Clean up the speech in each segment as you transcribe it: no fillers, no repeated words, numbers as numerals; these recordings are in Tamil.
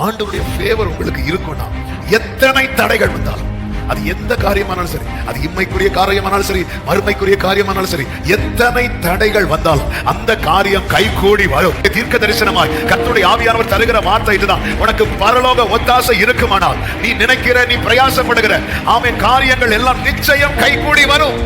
ஆண்டவருடைய ஃபேவர் உங்களுக்கு இருக்கும்னா எத்தனை தடைகள் வந்தாலும், அது எந்த காரியமானாலும் சரி, அது இம்மைக்குரிய காரியமானாலும் சரி, மறுமைக்குரிய காரியமானாலும் சரி, எத்தனை தடைகள் வந்தாலும் அந்த காரியம் கைகூடி வரும். தீர்க்க தரிசனமாய் கர்த்தருடைய ஆவியானவர் தருகிற வார்த்தை இதுதான். உனக்கு பரலோக ஒத்தாசை இருக்குமானால், நீ நினைக்கிற, நீ பிரயாசப்படுகிற காரியங்கள் எல்லாம் நிச்சயம் கைகூடி வரும்.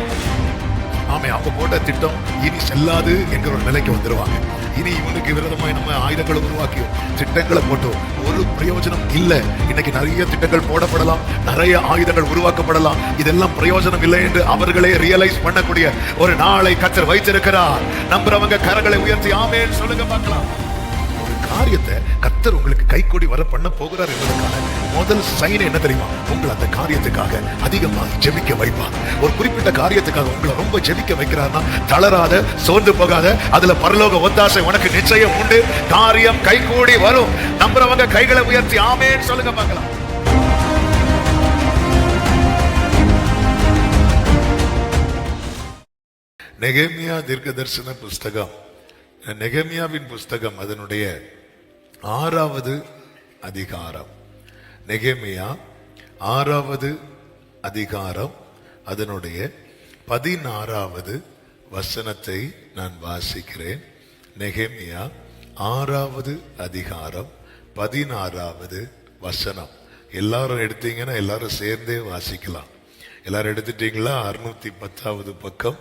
அவங்க போட்ட திட்டம் இனி செல்லாது என்கிற ஒரு நிலைக்கு வந்துருவாங்க. இனி இவனுக்கு விரோதமாய் நம்ம ஆயுதங்களை உருவாக்கியும் திட்டங்களை போட்டோம் ஒரு பிரயோஜனம் இல்லை. இன்னைக்கு நிறைய திட்டங்கள் போடப்படலாம், நிறைய ஆயுதங்கள் உருவாக்கப்படலாம், இதெல்லாம் பிரயோஜனம் இல்லை என்று அவர்களே ரியலைஸ் பண்ணக்கூடிய ஒரு நாளை கர்த்தர் வைத்திருக்கிறார். நம்புறவங்க கரங்களை உயர்த்தி ஆமென் சொல்லுங்க பார்க்கலாம். ஒரு காரியத்தை கர்த்தர் உங்களுக்கு கைகூடி வர பண்ண போகிறார் என்பதற்கான முதல் சைன் என்ன தெரியுமா? உங்களை அந்த காரியத்துக்காக அதிகமாக ஜெபிக்க வைப்பார். ஒரு குறிப்பிட்ட காரியத்துக்காக உங்களை ரொம்ப ஜெபிக்க வைக்கிறார்னா தளராத, சோர்ந்து போகாத, அதுல பரலோக ஒத்தாசை உனக்கு நிச்சயம் உண்டு. காரியம் கைகூடி வரும். நம்புறவங்க கைகளை உயர்த்தி ஆமென் சொல்லுங்க பார்க்கலாம். நெகேமியா தீர்க்கதரிசன புஸ்தகம், நெகேமியாவின் புஸ்தகம் அதனுடைய 6வது அதிகாரம். நெகேமியா 6வது அதிகாரம் அதனுடைய 16வது வசனத்தை நான் வாசிக்கிறேன். நெகேமியா 6வது அதிகாரம் 16வது வசனம். எல்லாரும் எடுத்தீங்கன்னா எல்லாரும் சேர்ந்தே வாசிக்கலாம். எல்லாரும் எடுத்துட்டீங்களா? 610வது பக்கம்.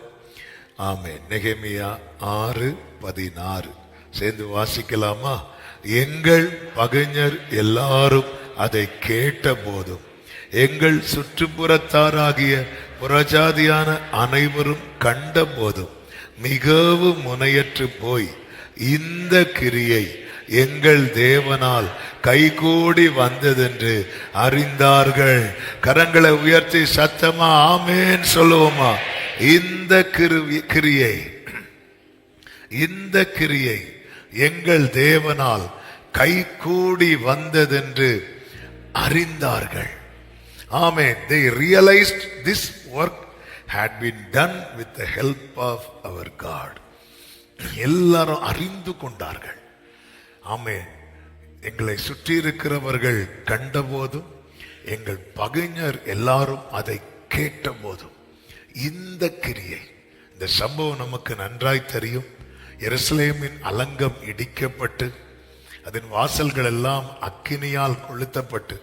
ஆமென். நெகேமியா 6:16 சேர்ந்து வாசிக்கலாமா? எங்கள் பகைஞர் எல்லாரும் அதை கேட்ட போதும், எங்கள் சுற்றுப்புறத்தாராகிய புறஜாதியான அனைவரும் கண்ட போதும் மிகவும் முனையற்று போய் இந்த கிரியை எங்கள் தேவனால் கைகூடி வந்ததென்று அறிந்தார்கள். கரங்களை உயர்த்தி சத்தமா ஆமென் சொல்லுவோமா? இந்த கிரியை எங்கள் தேவனால் கைகூடி வந்ததென்று அறிந்தார்கள். ஆமென். They realized this work had been done with the help of our God. எல்லாரும் அறிந்து கொண்டார்கள். ஆமென். எங்களை சுற்றி இருக்கிறவர்கள் கண்டபோதும், எங்கள் பகைஞர் எல்லாரும் அதை கேட்ட போதும், இந்த கிரியை, இந்த சம்பவம் நமக்கு நன்றாய் தெரியும். எருசலேமின் அலங்கம் இடிக்கப்பட்டு அதன் வாசல்கள் எல்லாம் அக்கினியால் கொளுத்தப்பட்டு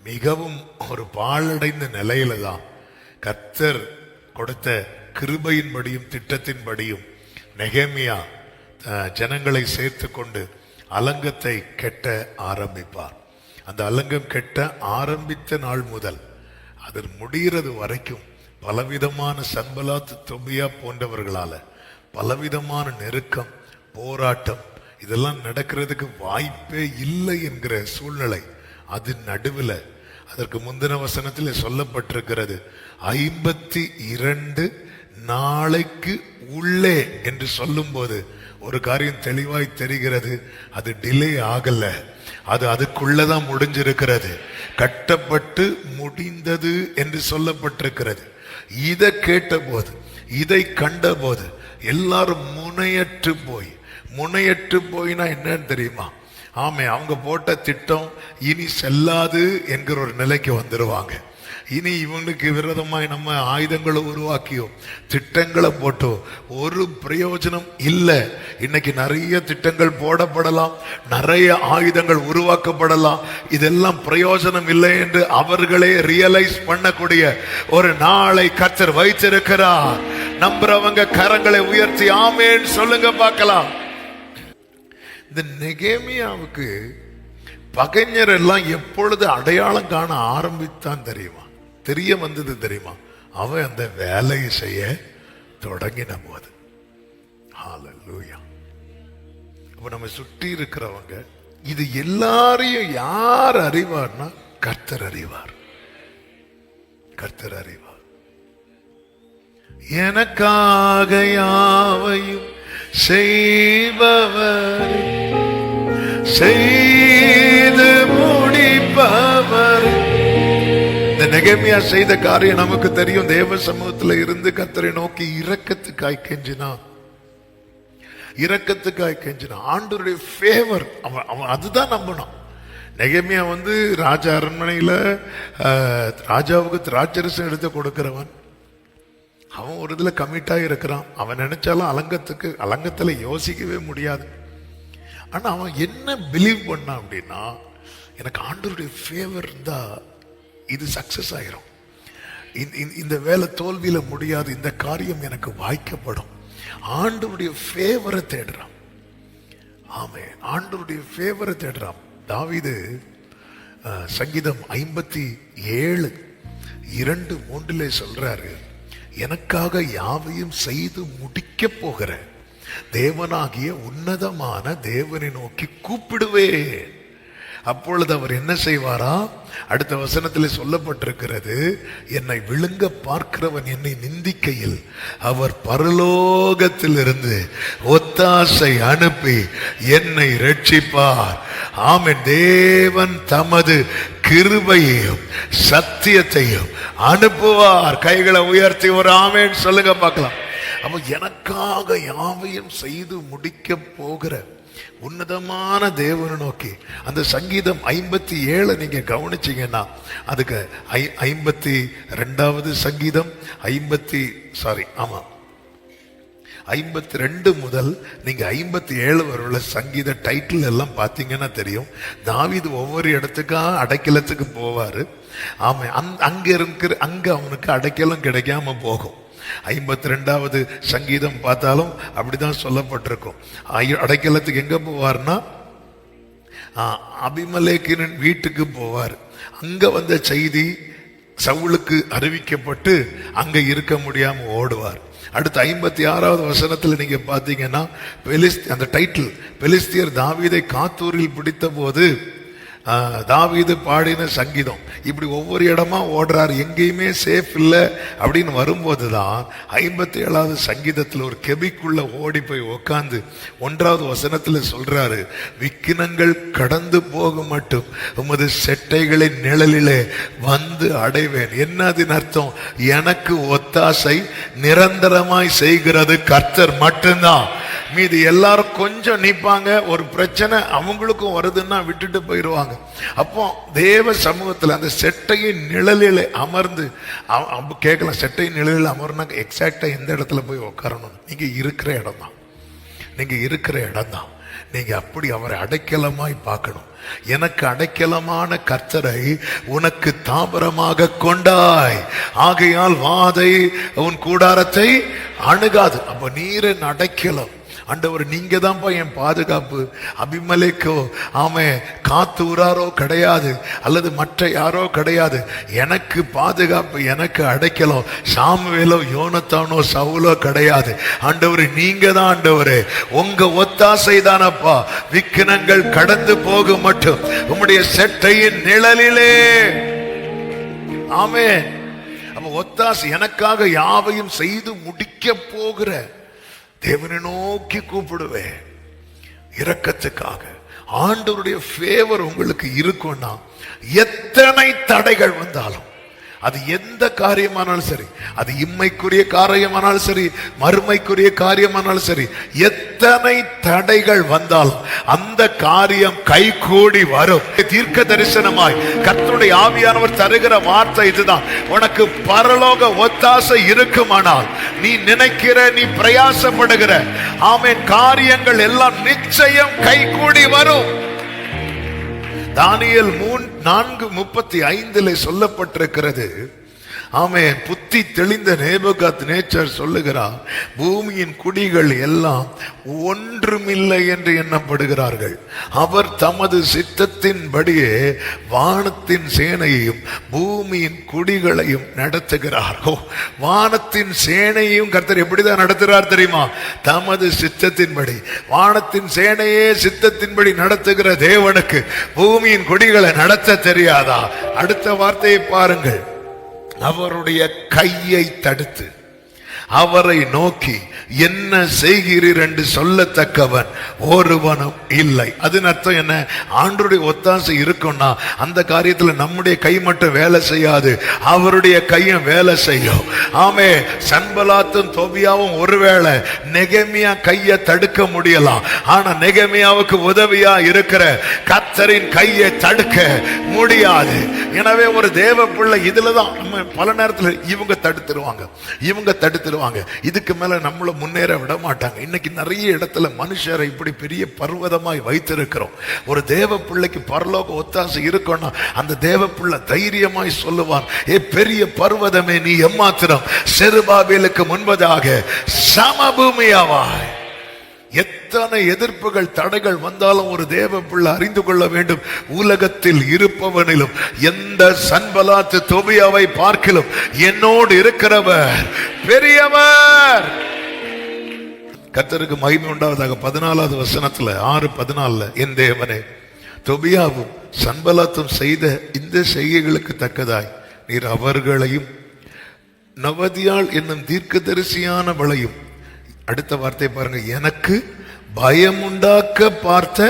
மிகவும் ஒரு பாழடைந்த நிலையில தான் கர்த்தர் கொடுத்த கிருபையின்படியும் திட்டத்தின்படியும் நெகேமியா ஜனங்களை சேர்த்து கொண்டு அலங்கத்தை கெட்ட ஆரம்பிப்பார். அந்த அலங்கம் கெட்ட ஆரம்பித்த நாள் முதல் அது முடிகிறது வரைக்கும் பலவிதமான சன்பலாத், தொபியா போன்றவர்களால பலவிதமான நெருக்கம், போராட்டம், இதெல்லாம் நடக்கிறதுக்கு வாய்ப்பே இல்லை என்கிற சூழ்நிலை. அது நடுவில் அதற்கு முந்தின வசனத்தில் சொல்லப்பட்டிருக்கிறது 52 நாளைக்கு உள்ளே என்று சொல்லும் போது ஒரு காரியம் தெளிவாய் தெரிகிறது. அது டிலே ஆகல, அது அதுக்குள்ளதான் முடிஞ்சிருக்கிறது. கட்டப்பட்டு முடிந்தது என்று சொல்லப்பட்டிருக்கிறது. இதை கேட்ட போது, இதை கண்ட போது எல்லாரும் முனையற்று போயினா என்னன்னு தெரியுமா? அவங்க போட்ட திட்டம் இனி செல்லாது என்கிற ஒரு நிலைக்கு வந்துருவாங்க. இனி இவனுக்கு விரோதமாய் நம்ம ஆயுதங்களை உருவாக்கியோ திட்டங்களை போட்டோ ஒரு பிரயோஜனம் இல்லை. இன்னைக்கு நிறைய திட்டங்கள் போடப்படலாம், நிறைய ஆயுதங்கள் உருவாக்கப்படலாம், இதெல்லாம் பிரயோஜனம் இல்லை என்று அவர்களே ரியலைஸ் பண்ணக்கூடிய ஒரு நாளை கர்த்தர் வைத்திருக்கிறார். நம்புறவங்க கரங்களை உயர்த்தி ஆமென் சொல்லுங்க பார்க்கலாம். இந்த நெகேமியாவுக்கு பகைஞர் எல்லாம் எப்பொழுது அடையாளம் காண ஆரம்பித்தான் தெரியுமா? தெரிய வந்தது தெரியுமா? அவன் அந்த வேலையை செய்ய தொடங்கின போது. ஹல்லேலூயா. அப்ப நம்ம சுற்றி இருக்கிறவங்க இது எல்லாரையும் யார் அறிவார்னா கர்த்தர் அறிவார். கர்த்தர் அறிவார். எனக்காக யாவையும் செய்பவர், செய்து முடிப்பவர். இந்த நெகேமியா செய்த காரியம் நமக்கு தெரியும். தேவ சமூகத்துல இருந்து கர்த்தரை நோக்கி இரக்கத்துக்காய் கெஞ்சினான். ஆண்டவருடைய ஃபேவர் அவன் அதுதான் நம்பணும். நெகேமியா ராஜா அரண்மனையில ராஜாவுக்கு திராட்சரசம் எடுத்து கொடுக்கிறவன். அவன் ஒரு இதுல கமிட்டா இருக்கிறான். அவன் நினைச்சாலும் அலங்கத்துல யோசிக்கவே முடியாது. ஆனா அவன் என்ன பிலீவ் பண்ணான் அப்படின்னா, எனக்கு ஆண்டவருடைய ஃபேவர் இருந்தா இது சக்சஸ் ஆயிரும், இந்த வேலை தோல்வியில முடியாது, இந்த காரியம் எனக்கு வாய்க்கப்படும். ஆண்டவருடைய ஃபேவரை தேடுறான். ஆமென். ஆண்டவருடைய ஃபேவரை தேடுறான். தாவீது சங்கீதம் 57:2-3 சொல்றாரு, எனக்காக யாவையும் செய்து முடிக்க போகிற தேவனாகிய உன்னதமான தேவனை நோக்கி கூப்பிடுவேன். அப்பொழுது அவர் என்ன செய்வாரா? அடுத்த வசனத்தில் சொல்லப்பட்டிருக்கிறது, என்னை விழுங்க பார்க்கிறவன் என்னை நிந்திக்கையில் அவர் பரலோகத்திலிருந்து ஒத்தாசை அனுப்பி என்னை ரட்சிப்பார். ஆமென். தேவன் தமது கிருபையையும் சத்தியத்தையும் அனுப்புவார். கைகளை உயர்த்தி ஒரு ஆமென் சொல்லுங்க பார்க்கலாம். அப்ப எனக்காக யாவையும் செய்து முடிக்க போகிற உன்னதமான தேவனை நோக்கி, அந்த சங்கீதம் 57 நீங்க கவனிச்சீங்கன்னா, அதுக்கு 52வது சங்கீதம் 52 முதல் நீங்க 57 வரை சங்கீத டைட்டில் எல்லாம் பார்த்தீங்கன்னா தெரியும். தாவீது ஒவ்வொரு இடத்துக்கா அடைக்கலத்துக்கு போவாரு. ஆமா, அங்க அவனுக்கு அடைக்கலம் கிடைக்காம போகும். 52வது சங்கீதம் பார்த்தாலும் அப்படிதான் சொல்லப்பட்டிருக்கும். அடைக்கலத்துக்கு எங்க போவார்னா, அபிமெலேக்கின் வீட்டுக்கு போவார். அங்க வந்த செய்தி சவுலுக்கு அறிவிக்கப்பட்டு அங்க இருக்க முடியாம ஓடுவார். அடுத்து 56வது வசனத்துல நீங்க பாத்தீங்கன்னா, அந்த டைட்டில், பெலிஸ்தியர் தாவீதை காத்தூரில் பிடித்த போது தாவீது பாடின சங்கீதம். இப்படி ஒவ்வொரு இடமா ஓடுறாரு, எங்கேயுமே சேஃப் இல்லை அப்படின்னு வரும்போதுதான் 57வது சங்கீதத்தில் ஒரு கெபிக்குள்ள ஓடி போய் உக்காந்து 1வது வசனத்துல சொல்றாரு, விக்கினங்கள் கடந்து போக மட்டும் உமது செட்டைகளின் நிழலிலே வந்து அடைவேன். என்னதின் அர்த்தம்? எனக்கு ஒத்தாசை நிரந்தரமாய் செய்கிறது கர்த்தர் மட்டும்தான். மீது எல்லாரும் கொஞ்சம் நிப்பாங்க, ஒரு பிரச்சனை அவங்களுக்கும் வருதுன்னா விட்டுட்டு போயிடுவாங்க. அப்போ தேவ சமூகத்தில் அந்த செட்டையின் நிழலில் அமர்ந்து கேட்கலாம். செட்டையின் நிழலில் அமர்னா எக்ஸாக்டா எந்த இடத்துல போய் உட்காரணும்? நீங்க இருக்கிற இடம் தான். நீங்க இருக்கிற இடம் தான். நீங்க அப்படி அவரை அடைக்கலமாய் பார்க்கணும். எனக்கு அடைக்கலமான கர்த்தரை உனக்கு தாபரமாக கொண்டாய், ஆகையால் வாதை உன் கூடாரத்தை அணுகாது. அப்ப நீரின் அடைக்கலம் ஆண்டவர், நீங்க தான்ப்பா என் பாதுகாப்பு. அபிமெலேக்கோ காத்து ஊராரோ கிடையாது, அல்லது மற்ற யாரோ கிடையாது. எனக்கு பாதுகாப்பு, எனக்கு அடைக்கலம் சாமுவேலோ யோனத்தானோ சவுலோ கிடையாது. ஆண்டவர் நீங்க தான். ஆண்டவரே உங்க ஒத்தாசை தானப்பா விக்கினங்கள் கடந்து போக மட்டும் உம்முடைய செட்டையின் நிழலிலே. ஆமென். அப்ப ஒத்தாசை, எனக்காக யாவையும் செய்து முடிக்க போகிற தேவனை நோக்கி கூப்பிடுவேன். இரக்கத்துக்காக ஆண்டவருடைய ஃபேவர் உங்களுக்கு இருக்கும்னா, எத்தனை தடைகள் வந்தாலும், அது எந்த காரியமானாலும் சரி, அது இம்மைக்குரிய காரியமானாலும் சரி, மறுமைக்குரிய காரியமானாலும் சரி, எத்தனை தடைகள் வந்தாலும் அந்த காரியம் கைகூடி வரும். தீர்க்க தரிசனமாய் கர்த்தருடைய ஆவியானவர் தருகிற வார்த்தை இதுதான். உனக்கு பரலோக ஒத்தாசை இருக்குமானால், நீ நினைக்கிற, நீ பிரயாசப்படுகிற ஆமென் காரியங்கள் எல்லாம் நிச்சயம் கைகூடி வரும். தானியேல் 4:35 சொல்லப்பட்டிருக்கிறது. ஆமென். புத்தி தெளிந்த நேபுகாத்நேச்சர் சொல்லுகிறார், பூமியின் குடிகள் எல்லாம் ஒன்றுமில்லை என்று எண்ணப்படுகிறார்கள். அவர் தமது சித்தத்தின்படியே வானத்தின் சேனையையும் பூமியின் குடிகளையும் நடத்துகிறார். வானத்தின் சேனையும் கர்த்தர் எப்படிதான் நடத்துகிறார் தெரியுமா? தமது சித்தத்தின்படி. வானத்தின் சேனையே சித்தத்தின்படி நடத்துகிற தேவனுக்கு பூமியின் குடிகளை நடத்த தெரியாதா? அடுத்த வார்த்தையை பாருங்கள். அவருடைய கையை தடுத்து அவரை நோக்கி என்ன செய்கிறீர் என்று சொல்லத்தக்கவன் ஒருவனும் இல்லை. அதன் அர்த்தம் என்ன? ஆண்டவருடைய ஒத்தாசை இருக்கும்னா அந்த காரியத்துல நம்முடைய கை மட்டும் வேலை செய்யாது, அவருடைய கையும் வேலை செய்யும். ஆமே, சன்பலாத்தும் தோபியாவும் ஒருவேளை நெகேமியா கையை தடுக்க முடியலாம், ஆனா நெகேமியாவுக்கு உதவியா இருக்கிற கர்த்தரின் கையை தடுக்க முடியாது. எனவே ஒரு தேவ பிள்ளை இதுலதான் நம்ம பல நேரத்தில் இவங்க தடுத்துருவாங்க, இதுக்கு மேல நம்மள முன்னேற விட மாட்டாங்க. இன்னைக்கு நிறைய இடத்துல மனுஷரை இப்படி பெரிய பர்வதமாய் வைத்திருக்கிறோம். ஒரு தேவ பிள்ளைக்கு பரலோக ஒத்தாசை இருக்கும்னா அந்த தேவ பிள்ளை தைரியமாய் சொல்லுவான், ஏ பெரிய பர்வதமே நீ எம்மாத்திரம் செருபாபேலுக்கு முன்பதாக சமபூமியாவாய். எத்தனை எதிர்ப்புகள் தடைகள் வந்தாலும் ஒரு தேவ பிள்ளை அறிந்து கொள்ள வேண்டும், உலகத்தில் இருப்பவனிலும் எந்த சன்பலாத்து தோபியாவை பார்க்கிலும் என்னோடு இருக்கிறவர் பெரியவர். கர்த்தருக்கு மகிமை உண்டாவதாக. 14வது வசனத்துல 6:14 என் தேவனே, தோபியாவும் சன்பலாத்தும் செய்த இந்த செய்கைகளுக்கு தக்கதாய் நீர் அவர்களையும் நவதியாள் என்னும் தீர்க்கதரிசியானவளையும், அடுத்த வார்த்தை பாருங்க, எனக்கு பயம் உண்டாக்க பார்த்த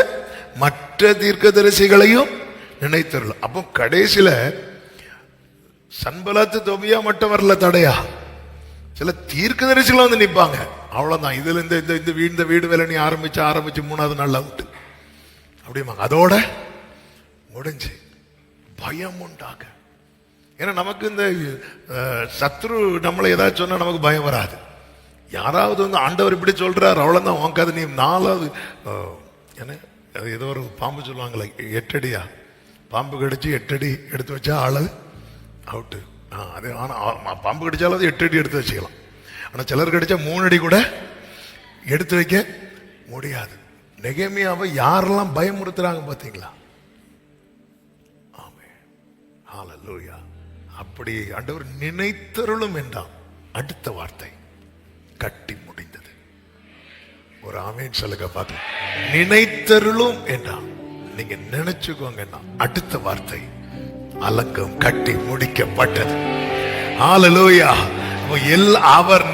மற்ற தீர்க்கதரிசிகளையும் நினைத்தருள். அப்போ கடைசியில சன்பலாத்து தோபியா மட்டும் வரல தடையா, சில தீர்க்கதரிசிகளும் வந்து நிற்பாங்க. அவ்வளவுதான். இதுல இந்த வீடு வேலை நீ ஆரம்பிச்சு 3வது நாள் அவுட்டு அப்படிமாங்க, அதோட முடிஞ்சு. பயம் உண்டாக. ஏன்னா நமக்கு இந்த சத்ரு நம்மளை ஏதாச்சும் சொன்னா நமக்கு பயம் வராது. யாராவது வந்து ஆண்டவர் இப்படி சொல்றாரு, அவ்வளவுதான் உனக்காது. நீ 4வது என்ன ஏதோ ஒரு பாம்பு சொல்லுவாங்களே, 8 அடியா பாம்பு கடிச்சு 8 அடி எடுத்து வச்சா ஆளு அவுட்டு. அது ஆனா பாம்பு கடிச்சாலும் 8 அடி எடுத்து வச்சுக்கலாம். ஆனா சிலர் கடிச்சா 3 அடி கூட எடுத்து வைக்க முடியாது. நெகேமியாவை யாரெல்லாம் பயமுறுத்துறாங்க பாத்தீங்களா? ஆமென், ஹல்லேலூயா. அப்படி ஆண்டவர் நினைத்தருளும் என்றான். அடுத்த வார்த்தை கட்டி முடிந்தது. ஒரு ஆமென் சொல்லுங்க பார்க்கலாம். நினைத்தருளும் என்றான். நீங்க நினைச்சுக்கோங்க. அடுத்த வார்த்தை அலங்கம் கட்டி முடிக்கப்பட்டது. ஹல்லேலூயா. அவர்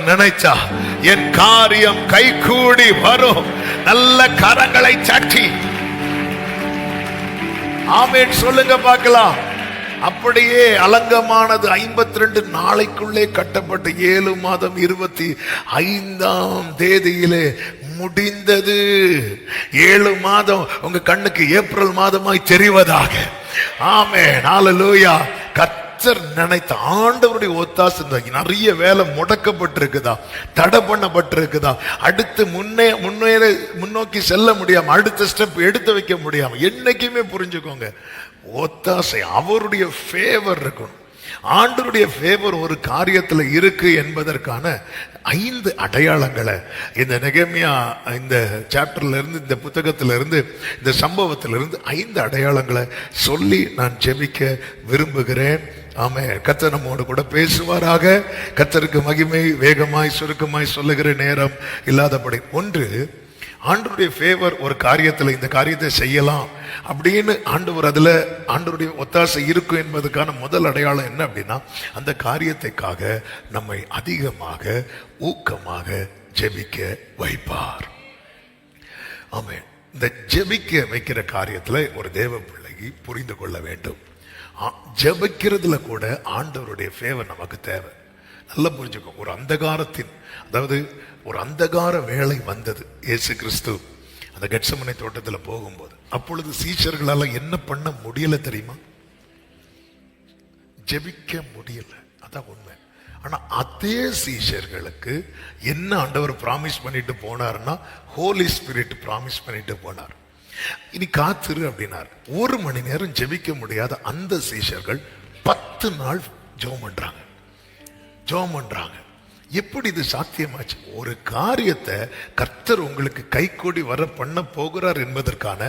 நினைத்தா என் காரியம் கைகூடி வரும். நல்ல கரங்களை தட்டி ஆமென் சொல்லுங்க பார்க்கலாம். அப்படியே அலங்கமானது 52 நாளைக்குள்ளே கட்டப்பட்டு 7 மாதம் 25ஆம் தேதியிலே முடிந்தது. 7 மாதம் உங்க கண்ணுக்கு ஏப்ரல் மாதமாய் தெரிவதாக. ஆமென், ஹல்லேலூயா. கர்த்தர் நினைத்த ஆண்டவருடைய ஒத்தாசை. நிறைய வேலை முடக்கப்பட்டிருக்குதா, தடை பண்ணப்பட்டிருக்குதா, அடுத்து முன்னோக்கி செல்ல முடியாம, அடுத்த ஸ்டெப் எடுத்து வைக்க முடியாம. என்னைக்குமே புரிஞ்சுக்கோங்க, ஒத்தாசை அவருடைய ஃபேவர் இருக்கணும். ஆண்டவருடைய ஃபேவர் ஒரு காரியத்துல இருக்கு என்பதற்கான 5 அடையாளங்களை இந்த நெகேமியா இந்த சாப்டர்ல இருந்து, இந்த புத்தகத்தில இருந்து, இந்த சம்பவத்திலிருந்து 5 அடையாளங்களை சொல்லி நான் ஜெபிக்க விரும்புகிறேன். ஆமென். கர்த்தர் நம்மோடு கூட பேசுவாராக. கர்த்தருக்கு மகிமை. வேகமாய் சுருக்கமாய் சொல்லுகிற நேரம் இல்லாதபடி. 1, ஆண்டவருடைய ஃபேவர் ஒரு காரியத்துல இந்த காரியத்தை செய்யலாம் அப்படின்னு ஆண்டவருடைய ஒத்தாசை இருக்கும் என்பதற்கான முதல் அடையாளம் என்ன அப்படின்னா, அந்த காரியத்துக்காக நம்மை அதிகமாக ஊக்கமாக ஜெபிக்க வைப்பார். ஆமென். இந்த ஜெபிக்க வைக்கிற காரியத்துல ஒரு தேவ பிள்ளைக்கு புரிந்து கொள்ள வேண்டும், ஜெபிக்கிறதுல கூட ஆண்டவருடைய ஃபேவர் நமக்கு தேவை. நல்லா புரிஞ்சுக்கோ. ஒரு அந்தகார வேளை வந்தது. இயேசு கிறிஸ்து அந்த கெத்செமனே தோட்டத்தில் போகும்போது, அப்பொழுது சீஷர்களால என்ன பண்ண முடியல தெரியுமா? ஜெபிக்க முடியல. அதான் உண்மை. ஆனா அதே சீஷர்களுக்கு என்ன ஆண்டவர் பிராமிஸ் பண்ணிட்டு போனார்னா, ஹோலி ஸ்பிரிட் பிராமிஸ் பண்ணிட்டு போனார். இனி காத்திரு அப்படின்னார். 1 மணி நேரம் ஜெபிக்க முடியாத அந்த சீஷர்கள் 10 நாள் ஜெபம் பண்றாங்க. எப்படி இது சாத்தியமாச்சு? ஒரு காரியத்தை கர்த்தர் உங்களுக்கு கைகூடி வர பண்ண போகிறார் என்பதற்கான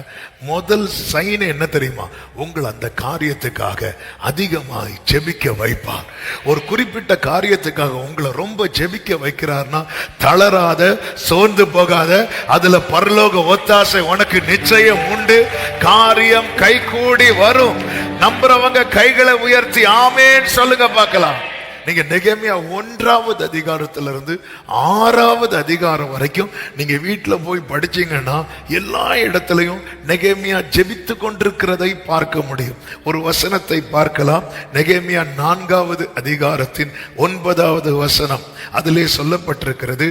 முதல் சைன் என்ன தெரியுமா? உங்களை அந்த காரியத்துக்காக அதிகமாய் ஜெபிக்க வைப்பார். ஒரு குறிப்பிட்ட காரியத்துக்காக உங்களை ரொம்ப ஜெபிக்க வைக்கிறார்னா, தளராத, சோர்ந்து போகாத, அதுல பரலோக ஒத்தாசை உனக்கு நிச்சயம் உண்டு. காரியம் கைகூடி வரும். நம்புறவங்க கைகளை உயர்த்தி ஆமென் சொல்லுங்க பார்க்கலாம். நீங்க நெகேமியா 1வது அதிகாரத்திலிருந்து 6வது அதிகாரம் வரைக்கும் நீங்க வீட்டுல போய் படிச்சீங்கன்னா எல்லா இடத்திலையும் நெகேமியா ஜெபித்து கொண்டிருக்கிறதை பார்க்க முடியும். ஒரு வசனத்தை பார்க்கலாம். நெகேமியா 4வது அதிகாரத்தின் 9வது வசனம். அதிலே சொல்லப்பட்டிருக்கிறது,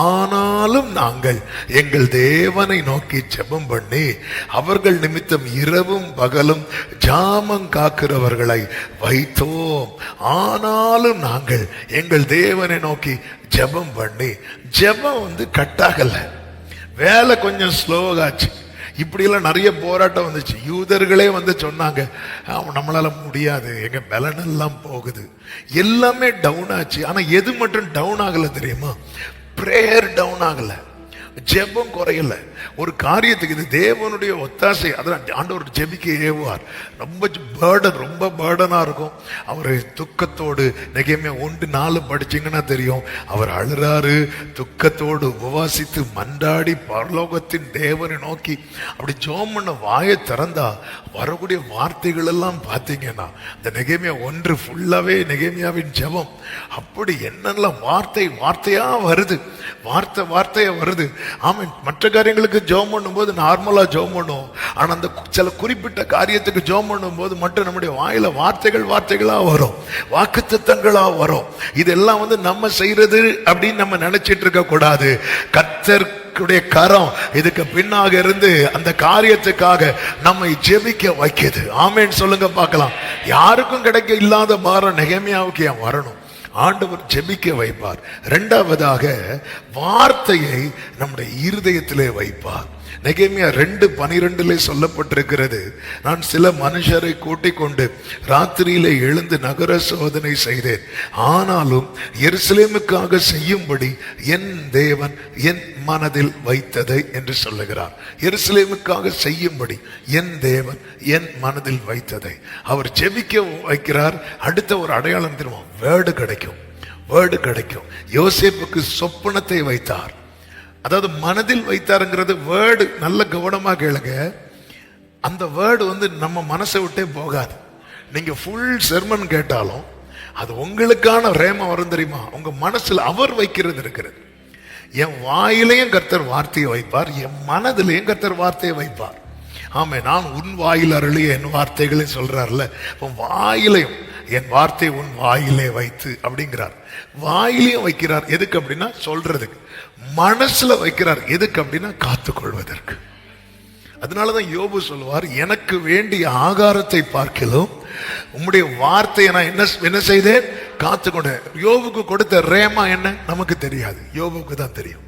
ஆனாலும் நாங்கள் எங்கள் தேவனை நோக்கி ஜெபம் பண்ணி அவர்கள் நிமித்தம் இரவும் பகலும் ஜாமம் காக்கிறவர்களை வைத்தோம். ஆனாலும் நாங்கள் எங்கள் தேவனை நோக்கி ஜெபம் பண்ணி. ஜெபம் கட்டாகல, வேலை கொஞ்சம் ஸ்லோவாச்சு. இப்படியெல்லாம் நிறைய போராட்டம் வந்துச்சு. யூதர்களே சொன்னாங்க, நம்மளால முடியாது, எங்க பலனெல்லாம் போகுது, எல்லாமே டவுன் ஆச்சு. ஆனா எது மட்டும் டவுன் ஆகல தெரியுமா? பிரேயர் டவுன் ஆகல, ஜெபம் குறையல. ஒரு காரியத்துக்கு இது தேவனுடைய ஒத்தாசை. அதான் ஆண்டவர் ஜெபிக்க ஏவுவார். ரொம்ப பேர்டனா இருக்கும். அவர் துக்கத்தோடு, நெகேமியா 1:4 படிச்சீங்கன்னா தெரியும், அவர் அழுறாரு, துக்கத்தோடு உபவாசித்து மன்றாடி பரலோகத்தின் தேவனை நோக்கி அப்படி ஜெபம் பண்ண வாயை திறந்தா வரக்கூடிய வார்த்தைகள் எல்லாம் பார்த்தீங்கன்னா இந்த நெகேமியா 1 ஃபுல்லாவே நெகேமியாவின் ஜெபம். அப்படி என்னெல்லாம் வார்த்தையா வருது, வார்த்தையா வருது. ஆமாம், மற்ற காரியங்களுக்கு ஜெபம் பண்ணும்போது நார்மலா ஜெபம் பண்ணுவோம். ஆனா அந்த சில குறிப்பிட்ட காரியத்துக்கு ஜெபம் பண்ணும்போது மட்டும் நம்முடைய வாயில வார்த்தைகளா வரும், வாக்குத்தத்தங்களா வரும். இதெல்லாம் நம்ம செய்யறது அப்படின்னு நம்ம நினைச்சிட்டு இருக்க கூடாது. கர்த்தருடைய கரம் இதுக்கு பின்னாக இருந்து அந்த காரியத்துக்காக நம்மை ஜெபிக்க வைக்குது. ஆமேன் சொல்லுங்க பார்க்கலாம். யாருக்கும் கிடைக்க இல்லாத பாரம் நெகேமியாவுக்கு ஏன் வரணும்? ஆண்டவர் ஜெபிக்க வைப்பார். 2வதாக வார்த்தையை நம்முடைய இருதயத்திலே வைப்பார். நெகேமியா 2:12 சொல்லப்பட்டிருக்கிறது, நான் சில மனுஷரை கூட்டிக் கொண்டு ராத்திரியிலே எழுந்து நகர சோதனை செய்தேன். ஆனாலும் எருசலேமுக்காக செய்யும்படி என் தேவன் என் மனதில் வைத்ததை என்று சொல்லுகிறார். எருசலேமுக்காக செய்யும்படி என் தேவன் என் மனதில் வைத்ததை அவர் ஜெபிக்க வைக்கிறார். அடுத்த ஒரு அடையாளம் தெரியுமா? வேர்டு கிடைக்கும். யோசேப்புக்கு சொப்பனத்தை வைத்தார். அதாவது மனதில் வைத்தாருங்கிறது வேர்டு. நல்ல கவனமா கேளுங்க. அந்த வேர்டு நம்ம மனசை விட்டே போகாது. நீங்க ஃபுல் செர்மன் கேட்டாலும் அது உங்களுக்கான ரேம வரும் தெரியுமா? உங்க மனசுல அவர் வைக்கிறது இருக்கிறது. என் வாயிலையும் கர்த்தர் வார்த்தையை வைப்பார், என் மனதிலையும் கர்த்தர் வார்த்தையை வைப்பார். ஆமே, நான் உன் வாயில் அருளிய என் வார்த்தைகளை சொல்றாருல, வாயிலையும் என் வார்த்தை உன் வாயிலே வைத்து அப்படிங்கிறார். வாயிலையும் வைக்கிறார். எதுக்கு அப்படின்னா சொல்றதுக்கு. மனசுல வைக்கிறார். எதுக்கு அப்படின்னா காத்துக்கொள்வதற்கு. அதனாலதான் யோபு சொல்லுவார், எனக்கு வேண்டிய ஆகாரத்தை பார்க்கலாம் உம்முடைய வார்த்தையை நான் என்ன செய்தேன்? காத்துக்கொண்டேன். யோபுக்கு கொடுத்த ரேமா என்ன நமக்கு தெரியாது, யோபுக்கு தான் தெரியும்,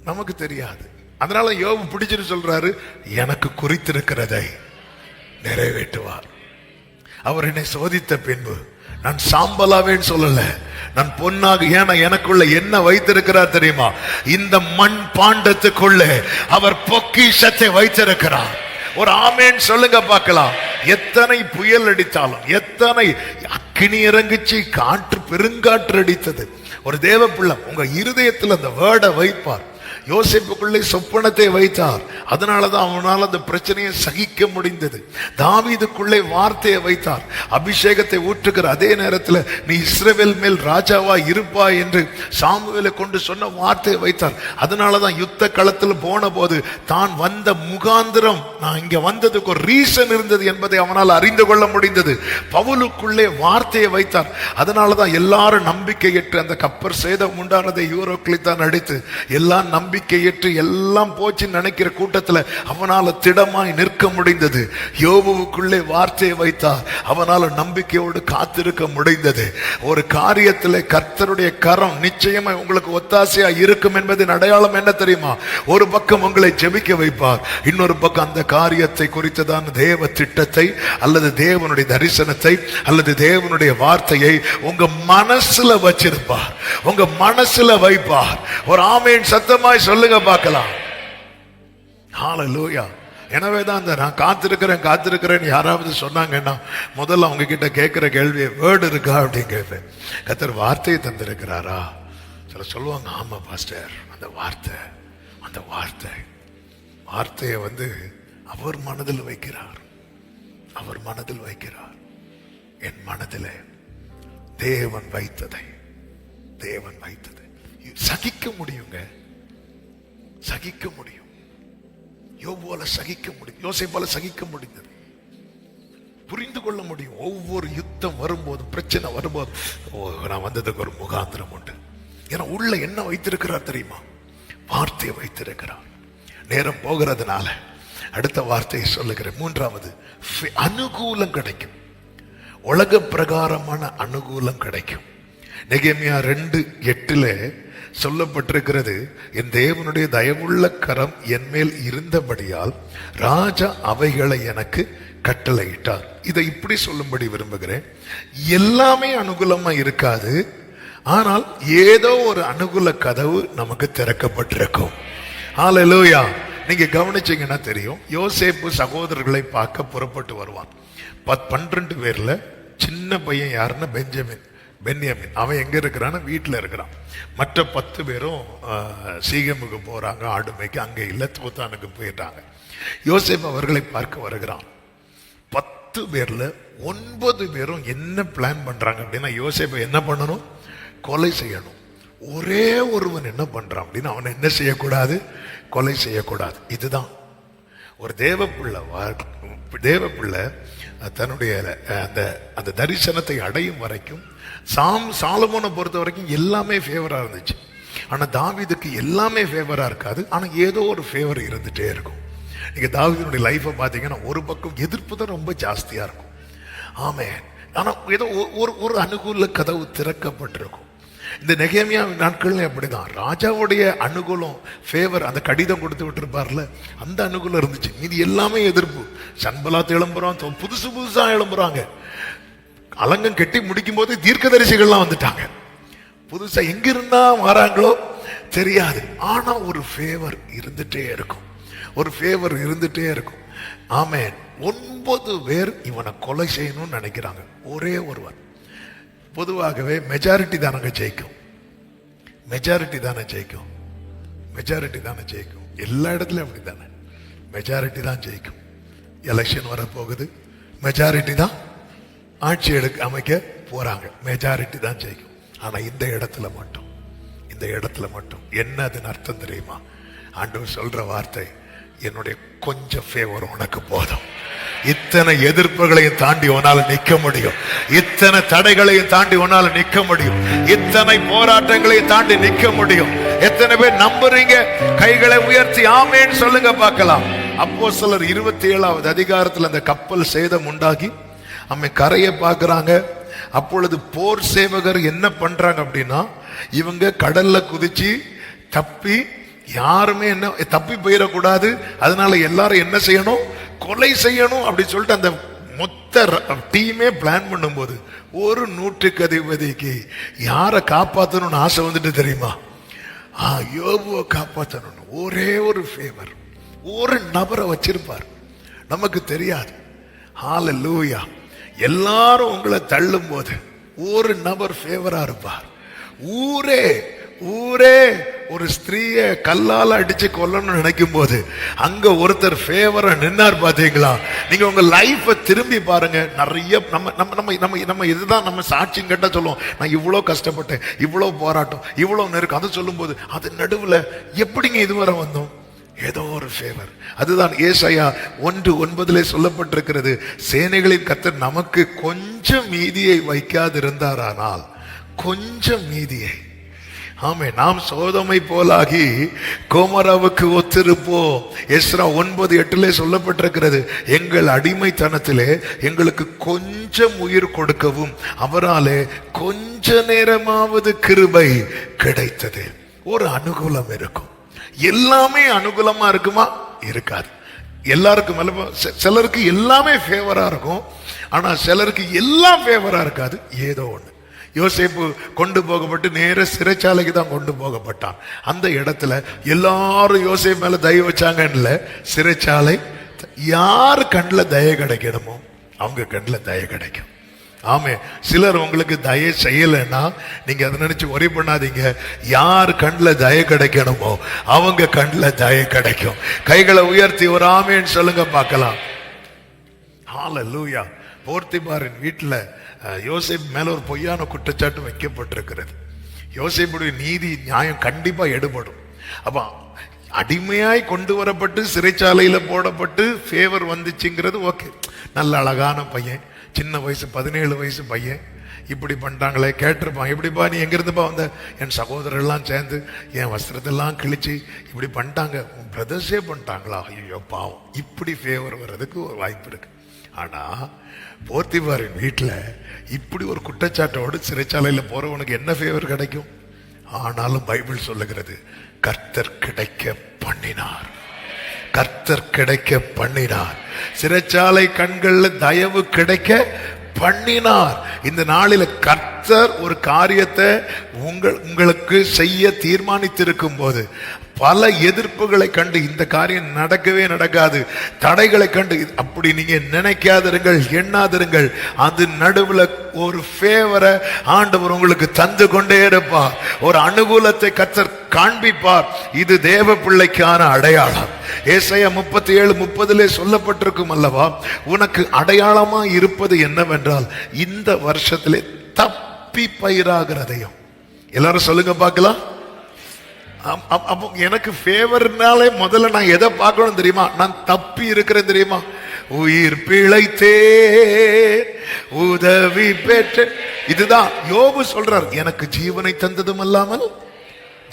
நமக்கு தெரியாது. அதனால யோபு பிடிச்சிட்டு சொல்றாரு, எனக்கு குறித்திருக்கிறதை நிறைவேற்றுவார். அவர் என்னை சோதித்த பின்பு நான் சாம்பலாவேன்னு சொல்லல, நான் பொன்னாக. ஏன்னா எனக்குள்ள என்ன வைத்திருக்கிறார் தெரியுமா? இந்த மண் பாண்டத்துக்குள்ள அவர் பொக்கிஷத்தை வைத்திருக்கிறார். ஒரு ஆமேன் சொல்லுங்க பார்க்கலாம். எத்தனை புயல் அடித்தாலும், எத்தனை அக்கினி இறங்கிச்சு, காற்று பெருங்காற்று அடித்தது, ஒரு தேவ பிள்ளை உங்க இருதயத்தில் அந்த வேர்டை வைப்பார். யோசேப்புக்குள்ளே சொப்பனத்தை வைத்தார். அதனாலதான் அவனால் அந்த பிரச்சனையை சகிக்க முடிந்தது. தாவீதுக்குள்ளே வார்த்தையை வைத்தார். அபிஷேகத்தை ஊற்றுகிற அதே நேரத்தில் நீ இஸ்ரவேல் மேல் ராஜாவா இருப்பா என்று சாமுவேலை கொண்டு சொன்ன வார்த்தையை வைத்தார். அதனாலதான் யுத்த களத்தில் போன போது தான் வந்த முகாந்திரம், நான் இங்க வந்ததுக்கு ஒரு ரீசன் இருந்தது என்பதை அவனால் அறிந்து கொள்ள முடிந்தது. பவுலுக்குள்ளே வார்த்தையை வைத்தார். அதனாலதான் எல்லாரும் நம்பிக்கையற்று அந்த கப்பர் சேதம் உண்டானதை யூரோக்களித்தான் அடித்து எல்லாம் நம்பிக்கையற்று எல்லாம் போச்சு நினைக்கிற கூட்டத்தில் அவனால திடமாய் நிற்க முடிந்தது. யோபுவுக்குள்ளே வார்த்தையை வைத்தார். அவனால நம்பிக்கையோடு காத்திருக்க முடிந்தது. ஒரு காரியத்தில் கர்த்தருடைய கரம் நிச்சயமா உங்களுக்கு ஒத்தாசையா இருக்கும் என்பதின் அடையாளம் என்ன தெரியுமா? ஒரு பக்கம் உங்களை ஜெபிக்க வைப்பார், இன்னொரு பக்கம் அந்த காரியத்தை குறித்ததான தேவ திட்டத்தை அல்லது தேவனுடைய தரிசனத்தை அல்லது தேவனுடைய வார்த்தையை உங்க மனசுல வச்சிருப்பார், உங்க மனசுல வைப்பார். ஒரு ஆமேன் சத்தமாய் சொல்லுங்க பார்க்கலாம். ஹல்லேலூயா. எனவேதான் அந்த நான் காத்திருக்கிறேன் யாராவது சொன்னாங்கன்னா முதல்ல அவங்க கிட்ட கேட்கிற கேள்வியை வேர்டு இருக்கா அப்படின்னு கேட்பேன். கர்த்தர் வார்த்தையை தந்திருக்கிறாரா? சில சொல்லுவாங்க, ஆமா பாஸ்டர், அந்த வார்த்தையை அவர் மனதில் வைக்கிறார். என் மனதில் தேவன் வைத்ததை. தேவன் வைத்தது சகிக்க முடியுங்க, சகிக்க முடியும். யோபுவால சகிக்க முடியும், யோசேப்பால சகிக்க முடிந்தது. புரிந்து கொள்ள முடியும். ஒவ்வொரு யுத்தம் வரும்போது, பிரச்சனை வரும்போது, நான் வந்ததுக்கு ஒரு முகாந்திரம் உண்டு. ஏன்னா உள்ள என்ன வைத்திருக்கிறார் தெரியுமா? வார்த்தையை வைத்திருக்கிறார். நேரம் போகிறதுனால அடுத்த வார்த்தையை சொல்லுகிறேன். மூன்றாவது, அனுகூலம் கிடைக்கும். உலக பிரகாரமான அனுகூலம் கிடைக்கும். நெகேமியா 2:8 சொல்லப்பட்டிருக்கிறது, என் தேவனுடைய தயவுள்ள கரம் என் மேல் இருந்தபடியால் ராஜா அவைகளை எனக்கு கட்டளையிட்டார். இதை இப்படி சொல்லும்படி விரும்புகிறேன். எல்லாமே அனுகூலமா இருக்காது, ஆனால் ஏதோ ஒரு அனுகூல கதவு நமக்கு திறக்கப்பட்டிருக்கும். ஹல்லேலூயா. நீங்க கவனிச்சீங்கன்னா தெரியும், யோசேப்பு சகோதரர்களை பார்க்க புறப்பட்டு வருவான். 12 பேர்ல சின்ன பையன் யாருன்னா பென்யாமின். அவன் எங்க இருக்கிறான்னு வீட்டுல இருக்கிறான். மற்ற 10 பேரும் சீகமுக்கு போறாங்க, ஆடுமைக்கு. அங்க இல்ல, தோத்தானுக்கு போயிட்டாங்க. யோசேப்பு அவர்களை பார்க்க வருகிறான். 10 பேர்ல 9 பேரும் என்ன பிளான் பண்றாங்க அப்படின்னா, யோசேப்பை என்ன பண்ணணும்? கொலை செய்யணும். ஒரே ஒருவன் என்ன பண்றான் அப்படின்னா, அவனை என்ன செய்யக்கூடாது? கொலை செய்யக்கூடாது. இதுதான் ஒரு தேவப்பிள்ளை தன்னுடைய அந்த தரிசனத்தை அடையும் வரைக்கும், சாலமோனை பொறுத்த வரைக்கும் எல்லாமே ஃபேவரா இருந்துச்சு. ஆனா தாவீதுக்கு எல்லாமே ஃபேவரா இருக்காது, ஆனா ஏதோ ஒரு ஃபேவர் இருந்துட்டே இருக்கும். நீங்க தாவீதுடைய லைஃபை பார்த்தீங்கன்னா, ஒரு பக்கம் எதிர்ப்பு தான் ரொம்ப ஜாஸ்தியா இருக்கும். ஆமென். ஆனா ஏதோ ஒரு அனுகூல கதவு திறக்கப்பட்டிருக்கும். இந்த நெகேமியா நாட்கள் அப்படிதான். ராஜாவுடைய அனுகூலம், ஃபேவர், அந்த கடிதம் கொடுத்து விட்டுருப்பார்ல, அந்த அனுகூலம் இருந்துச்சு. மீதி எல்லாமே எதிர்ப்பு. சன்பலாத் எழும்புறான், புதுசா எழும்புறாங்க. அலங்கம் கட்டி முடிக்கும் போது தீர்க்கதரிசிகள்லாம் வந்துட்டாங்க. புதுசா எங்க இருந்தா வராங்களோ தெரியாது, ஆனா ஒரு ஃபேவர் இருந்துட்டே இருக்கும். ஒரு ஃபேவர் இருந்துட்டே இருக்கும். ஆமென். 9 பேர் இவனை கொலை செய்யணும்னு நினைக்கிறாங்க. ஒரே ஒருவன். பொதுவாகவே மெஜாரிட்டி தானங்க ஜெயிக்கும். மெஜாரிட்டி தானே ஜெயிக்கும். மெஜாரிட்டி தானே ஜெயிக்கும். எல்லா இடத்துலயும் அப்படி தானே, மெஜாரிட்டி தான் ஜெயிக்கும். எலெக்ஷன் வரப்போகுது, மெஜாரிட்டி தான் ஆட்சி அமைக்க போறாங்க. மெஜாரிட்டி தான் ஜெயிக்கும். ஆனா இந்த இடத்துல மட்டும் என்ன அதன் அர்த்தம் தெரியுமா? ஆண்டவர் சொல்ற வார்த்தை, என்னுடைய கொஞ்சம் ஃபேவர் உனக்கு போதும். இத்தனை எதிர்ப்புகளையும் தாண்டி உன்னால நிக்க முடியும். இத்தனை தடைகளையும் தாண்டி உன்னால நிக்க முடியும். இத்தனை போராட்டங்களையும் தாண்டி நிக்க முடியும். எத்தனை பேர் நம்புறீங்க? கைகளை உயர்த்தி ஆமேன்னு சொல்லுங்க பார்க்கலாம். அப்போஸ்தலர் 27வது அதிகாரத்தில் அந்த கப்பல் சேதம் உண்டாகி அவன் கரையை பார்க்கறாங்க. அப்பொழுது போர் சேவகர் என்ன பண்றாங்க அப்படின்னா, இவங்க கடல்ல குதிச்சு தப்பி, யாருமே என்ன தப்பி போயிடக்கூடாது, அதனால எல்லாரும் என்ன செய்யணும்? கொலை செய்யணும் அப்படின்னு சொல்லிட்டு அந்த மொத்த டீமே பிளான் பண்ணும்போது, ஒரு 100க்கு அதிபதிக்கு யாரை காப்பாற்றணும்னு ஆசை வந்துட்டு தெரியுமா? யோபுவை காப்பாற்றணும். ஒரே ஒரு ஃபேவர், ஒரு நபரை வச்சிருப்பார், நமக்கு தெரியாது. ஹல்லேலூயா. எல்லாரும் உங்களை தள்ளும் போது ஒரு நபர் ஃபேவரா இருப்பார். ஊரே ஒரு ஸ்திரீய கல்லால அடிச்சு கொல்லணும்னு நினைக்கும் போது அங்க ஒருத்தர் ஃபேவரா நின்னார். பாத்தீங்களா? நீங்க உங்க லைஃப திரும்பி பாருங்க. நிறைய நம்ம இதுதான் நம்ம சாட்சியம் கேட்டா சொல்லுவோம், நான் இவ்வளவு கஷ்டப்பட்டேன், இவ்வளவு போராட்டம், இவ்வளவு நெருக்கம். அதை சொல்லும் போது அது நடுவுல எப்படிங்க இதுவரை வந்தோம்? ஏதோ ஒரு ஃபேவர். அதுதான் ஏசாயா 1:9 சொல்லப்பட்டிருக்கிறது, சேனைகளின் கர்த்தர் நமக்கு கொஞ்சம் மீதியை வைக்காதிருந்தாரானால், கொஞ்சம் மீதியை. ஆமே, நாம் சோதமை போலாகி கோமராவுக்கு ஒத்திருப்போம். எஸ்ரா 9:8 சொல்லப்பட்டிருக்கிறது, எங்கள் அடிமைத்தனத்திலே எங்களுக்கு கொஞ்சம் உயிர் கொடுக்கவும் அவராலே கொஞ்ச நேரமாவது கிருபை கிடைத்தது. ஒரு அனுகூலம் இருக்கும். எல்லாமே அனுகூலமா இருக்குமா? இருக்காது. எல்லாருக்கும் சிலருக்கு எல்லாமே ஃபேவரா இருக்கும், ஆனா சிலருக்கு எல்லாம் ஃபேவரா இருக்காது. ஏதோ ஒண்ணு. யோசேப்பு கொண்டு போகப்பட்டு நேர சிறைச்சாலைக்கு தான் கொண்டு போகப்பட்டான். அந்த இடத்துல எல்லாரும் யோசேப்பு மேல தயவு வச்சாங்கன்னு சிறைச்சாலை, யார் கண்ணில் தய கிடைக்கணுமோ அவங்க கண்ணில் தய கிடைக்கும். ஆமே. சிலர் உங்களுக்கு தய செய்யலைன்னா நீங்க அதை நினைச்சு ஒரே பண்ணாதீங்க. யார் கண்ணில் தய கிடைக்கணுமோ அவங்க கண்ணில் தய கிடைக்கும். கைகளை உயர்த்தி ஒரு ஆமேன்னு சொல்லுங்க பார்க்கலாம். ஹல்லேலூயா. போர்த்திபாரின் வீட்டில் யோசேப்பு மேல ஒரு பொய்யான குற்றச்சாட்டு வைக்கப்பட்டிருக்கிறது. யோசேப்புடைய நீதி நியாயம் கண்டிப்பா எடுபடும். அப்ப அடிமையாய் கொண்டு வரப்பட்டு சிறைச்சாலையில போடப்பட்டு ஃபேவர் வந்துச்சுங்கிறது ஓகே. நல்ல அழகான பையன், சின்ன வயசு 17 வயசு பையன், இப்படி பண்ணிட்டாங்களே கேட்டிருப்பான். எப்படிப்பா நீ எங்கிருந்துப்பா வந்த? என் சகோதரர்லாம் சேர்ந்து என் வஸ்திரத்தெல்லாம் கிழிச்சு இப்படி பண்ணிட்டாங்க. உன் பிரதர்ஸே பண்ணிட்டாங்களா? ஐயோ பாவம். இப்படி ஃபேவர் வர்றதுக்கு ஒரு வாய்ப்பு இருக்கு. ஆனா போர்த்திபாரின் வீட்டுல இப்படி ஒரு குற்றச்சாட்டோடு சிறைச்சாலையில போறவனுக்கு என்ன ஃபேவர் கிடைக்கும்? ஆனாலும் பைபிள் சொல்லுகிறது, கர்த்தர் கிடைக்க பண்ணினார், கர்த்தர் கிடைக்க பண்ணினார். சிறைச்சாலை கண்கள்ல தயவு கிடைக்க பண்ணினார். இந்த நாளில கர்த்தர் ஒரு காரியத்தை உங்களுக்கு செய்ய தீர்மானித்திருக்கும் போது பல எதிர்ப்புகளை கண்டு இந்த காரியம் நடக்கவே நடக்காது, தடைகளை கண்டு அப்படி நீங்க நினைக்காதிருங்கள், எண்ணாதிருங்கள். அது நடுவில் ஒரு ஃபேவரை ஆண்டவர் உங்களுக்கு தந்து கொண்டே இருப்பார். ஒரு அனுகூலத்தை கர்த்தர் காண்பிப்பார். இது தேவ பிள்ளைக்கான அடையாளம். ஏசாயா 37:30 சொல்லப்பட்டிருக்கும் அல்லவா, உனக்கு அடையாளமா இருப்பது என்னவென்றால் இந்த வருஷத்திலே தப்பி பயிராகிறதையும். எல்லாரும் சொல்லுங்க பார்க்கலாம். அப்போ எனக்கு ஃபேவர்னாலே முதல்ல நான் எதை பார்க்கணும் தெரியுமா? நான் தப்பி இருக்கிறேன் தெரியுமா? உயிர் பிழைத்தே உதவி பெற்ற. இதுதான் யோபு சொல்றார், எனக்கு ஜீவனை தந்ததும் அல்லாமல்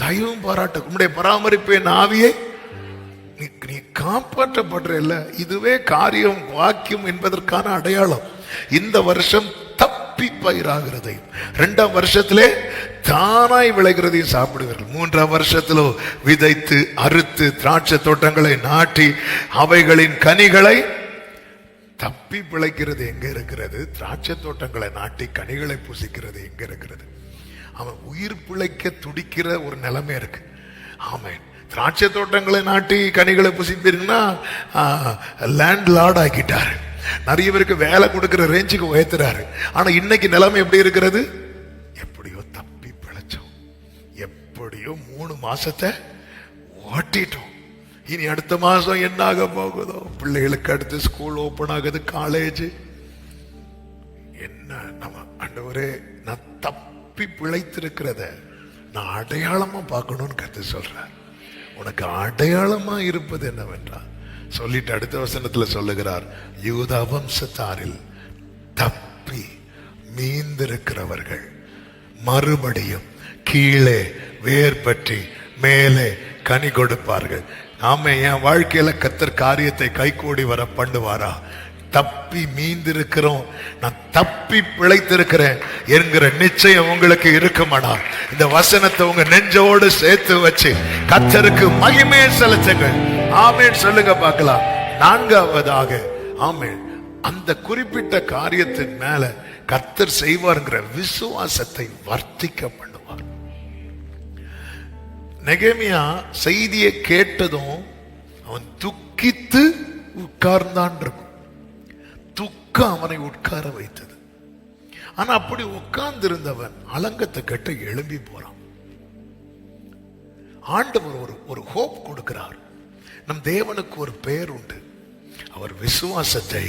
தயவும் பாராட்ட உம்முடைய பராமரிப்பு என் ஆவியை நீ காப்பாற்றப்படுற இல்ல. இதுவே காரியம் வாக்கியம் என்பதற்கான அடையாளம். இந்த வருஷம் தப்பி பயிராகிறதையும் 2ஆம் வருஷத்திலே தானாய் விளைகிறதையும் சாப்பிடுவீர்கள். 3ஆம் வருஷத்திலோ விதைத்து அறுத்து திராட்சை தோட்டங்களை நாட்டி அவைகளின் கனிகளை. தப்பி பிழைக்கிறது எங்க இருக்கிறது? திராட்சை தோட்டங்களை நாட்டி கனிகளை புசிக்கிறது எங்க இருக்கிறது? அவன் உயிர் பிழைக்க துடிக்கிற ஒரு நிலைமை இருக்கு. ஆமென். திராட்சை தோட்டங்களை நாட்டி கனிகளை புசிப்பீங்கன்னா லேண்ட் லார்ட் ஆக்கிட்டாரு. நிறைய பேருக்கு வேலை கொடுக்கிற ரேஞ்சுக்கு உயர்த்துறாரு. ஆனா இன்னைக்கு நிலைமை எப்படி இருக்கிறது? எப்படியோ தப்பி பிழைச்சோம், எப்படியோ 3 மாசத்தை ஓட்டிட்டோம். இனி அடுத்த மாசம் என்ன ஆக போகுதோ? பிள்ளைகளுக்கு அடுத்து ஸ்கூல் ஓபன் ஆகுது, காலேஜ். என்ன நம்ம ஆண்டவரே, நான் தப்பி பிழைத்திருக்கிறத நான் அடையாளமா பார்க்கணும்னு கர்த்தர் சொல்றார். உனக்கு அடையாளமா இருப்பது என்னவென்றால் சொல்லிட்டு அடுத்த வசனத்துல சொல்லுகிறார், யூதா வம்சத்தாரில் தப்பி மீந்திருக்கிறவர்கள் மறுபடியும் கீழே வேர் பற்றி மேலே கனி கொடுப்பார்கள். ஆமே, என் வாழ்க்கையில கர்த்தர் காரியத்தை கைகூடி வர பண்ணுவாரா? தப்பி மீந்திருக்கிறோம், நான் தப்பி பிழைத்திருக்கிறேன் என்கிற நிச்சயம் உங்களுக்கு இருக்குமானா இந்த வசனத்தை உங்க நெஞ்சோடு சேர்த்து வச்சு கர்த்தருக்கு மகிமையை செலுத்துங்கள். ஆமென் சொல்லுங்க பார்க்கலாம். 4ஆவதாக ஆமென், அந்த குறிப்பிட்ட காரியத்தின் மேல கர்த்தர் செய்வார்ங்கிற விசுவாசத்தை வர்த்திக்க பண்ணுவார். நெகேமியா செய்தியை கேட்டதும் அவன் துக்கித்து உட்கார்ந்தான் இருக்கும். துக்கம் அவனை உட்கார வைத்தது. ஆனா அப்படி உட்கார்ந்து இருந்தவன் அலங்கத்தை கட்ட எழும்பி போறான். ஆண்டவர் ஒரு ஹோப் கொடுக்கிறார். நம் தேவனுக்கு ஒரு பெயர் உண்டு, அவர் விசுவாசத்தை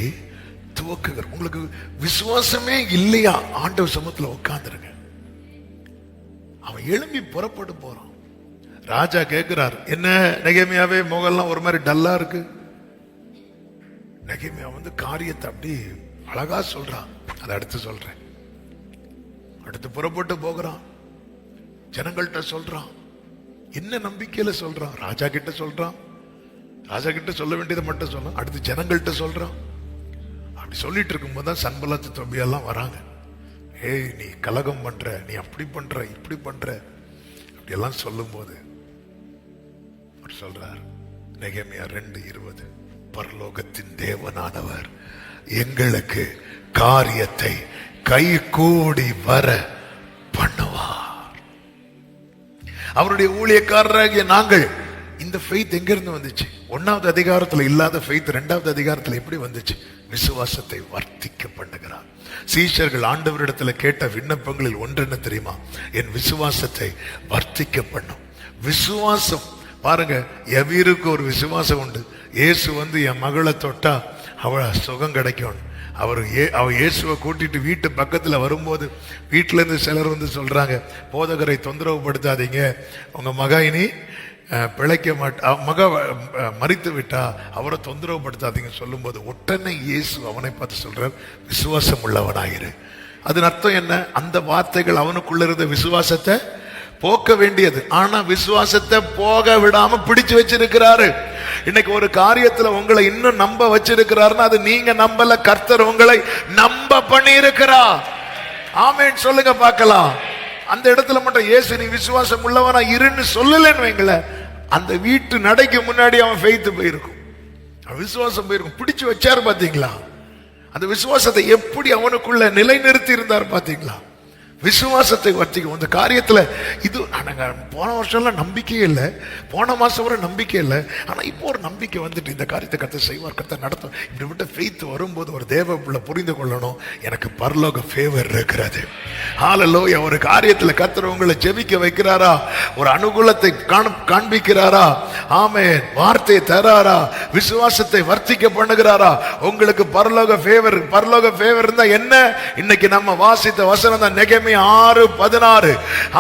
துவக்குகிறார். உங்களுக்கு விசுவாசமே இல்லையா? ஆண்டவர் சமூகத்துல உட்கார்ந்துருங்க. அவன் எழும்பி புறப்பட்டு போறான். ராஜா கேட்கிறார், என்ன நெகேமியாவே முகெல்லாம் ஒரு மாதிரி டல்லா இருக்கு? நெகேமியா காரியத்தை அப்படி அழகா சொல்றான். அதை அடுத்து சொல்றேன். அடுத்து புறப்பட்டு போகிறான், ஜனங்கள்கிட்ட சொல்றான். என்ன நம்பிக்கையில சொல்றான்? ராஜா கிட்ட சொல்றான். ராஜா கிட்ட சொல்ல வேண்டியதை மட்டும் சொல்ல, அடுத்து ஜனங்கள்கிட்ட சொல்றான். அப்படி சொல்லிட்டு இருக்கும்போது தான் சன்பலாத்து தொபியெல்லாம் வராங்க. ஏய், நீ கலகம் பண்ற, நீ அப்படி பண்ற, இப்படி பண்ற, அப்படியெல்லாம் சொல்லும் போது அவர் சொல்றார், நெகேமியா 2:20, பரலோகத்தின் தேவனானவர் எங்களுக்கு காரியத்தை கை கூடி வர பண்ணுவார். அவருடைய ஊழியக்காரராகிய நாங்கள் இந்த ஃபெய்த் எங்க இருந்து வந்துச்சு? 1வது அதிகாரத்துல இல்லாத ஃபெய்த் 2வது அதிகாரத்துல எப்படி வந்துச்சு? விசுவாசத்தை வர்த்திக்க பண்ணுகிறார். சீஷர்கள் ஆண்டவரிடத்துல கேட்ட விண்ணப்பங்களில் ஒன்று என்ன தெரியுமா? என் விசுவாசத்தை வர்த்திக்க பண்ணும். விசுவாசம் பாருங்க, எவீருக்கு ஒரு விசுவாசம் உண்டு. இயேசு வந்து என் மகளை தொட்டா அவ சுகம் கிடைக்கும். அவ இயேசுவை கூட்டிட்டு வீட்டு பக்கத்துல வரும்போது வீட்டுல இருந்து சிலர் வந்து சொல்றாங்க, போதகரை தொந்தரவு படுத்தாதீங்க, உங்க மக இனி பிழைக்க மாட்டா, மக மரித்து விட்டா, அவரை தொந்தரவு படுத்தாதீங்க சொல்லும் போது உடனே இயேசு அவனை பார்த்து சொல்றார், விசுவாசம் உள்ளவனாயிரு. அதன் அர்த்தம் என்ன? அந்த வார்த்தைகள் அவனுக்குள்ள இருந்த விசுவாசத்தை போக்க வேண்டியது. ஆனா விசுவாசத்தை போக விடாம பிடிச்சு வச்சிருக்கிறாரு. இன்னைக்கு ஒரு காரியத்துல உங்களை இன்னும் நம்ப வச்சிருக்கிறாருன்னா அது நீங்க நம்பல, கர்த்தர் உங்களை நம்ப பண்ணி இருக்கிறார். ஆமென் சொல்லுங்க பார்க்கலாம். அந்த இடத்துல மட்டும் இயேசு நீ விசுவாசம் உள்ளவனா இருன்னு சொல்லலன்னு வைங்கள, அந்த வீட்டு நடைக்கு முன்னாடி அவன் ஃபெய்த் போயிருக்கும், விசுவாசம் போயிருக்கும். பிடிச்சு வச்சாரு பாத்தீங்களா? அந்த விசுவாசத்தை எப்படி அவனுக்குள்ள நிலைநிறுத்தி இருந்தார் பாத்தீங்களா? விசுவாசத்தை வர்த்திக்கும் அந்த காரியத்துல. இது போன வருஷம்லாம் நம்பிக்கையே இல்லை, போன மாசம் வரை நம்பிக்கை இல்லை, ஆனா இப்போ ஒரு நம்பிக்கை வந்துட்டு இந்த காரியத்தை கர்த்தர் செய்வார், கர்த்தர் நடத்தும். இப்படி விட்டு ஃபெய்த் வரும்போது ஒரு தேவ பிள்ளை புரிந்து கொள்ளணும், எனக்கு பரலோக ஃபேவர் இருக்கிறது. ஹல்லேலூயா. ஒரு காரியத்துல கர்த்தர் உங்களை ஜெபிக்க வைக்கிறாரா, ஒரு அனுகூலத்தை காண்பிக்கிறாரா, ஆமென், வார்த்தையை தராரா, விசுவாசத்தை வர்த்திக்க பண்ணுகிறாரா, உங்களுக்கு பரலோக ஃபேவர். பரலோக ஃபேவர் இருந்தா என்ன? இன்னைக்கு நம்ம வாசித்த வசனம் தான், நெகேமியா 6:16.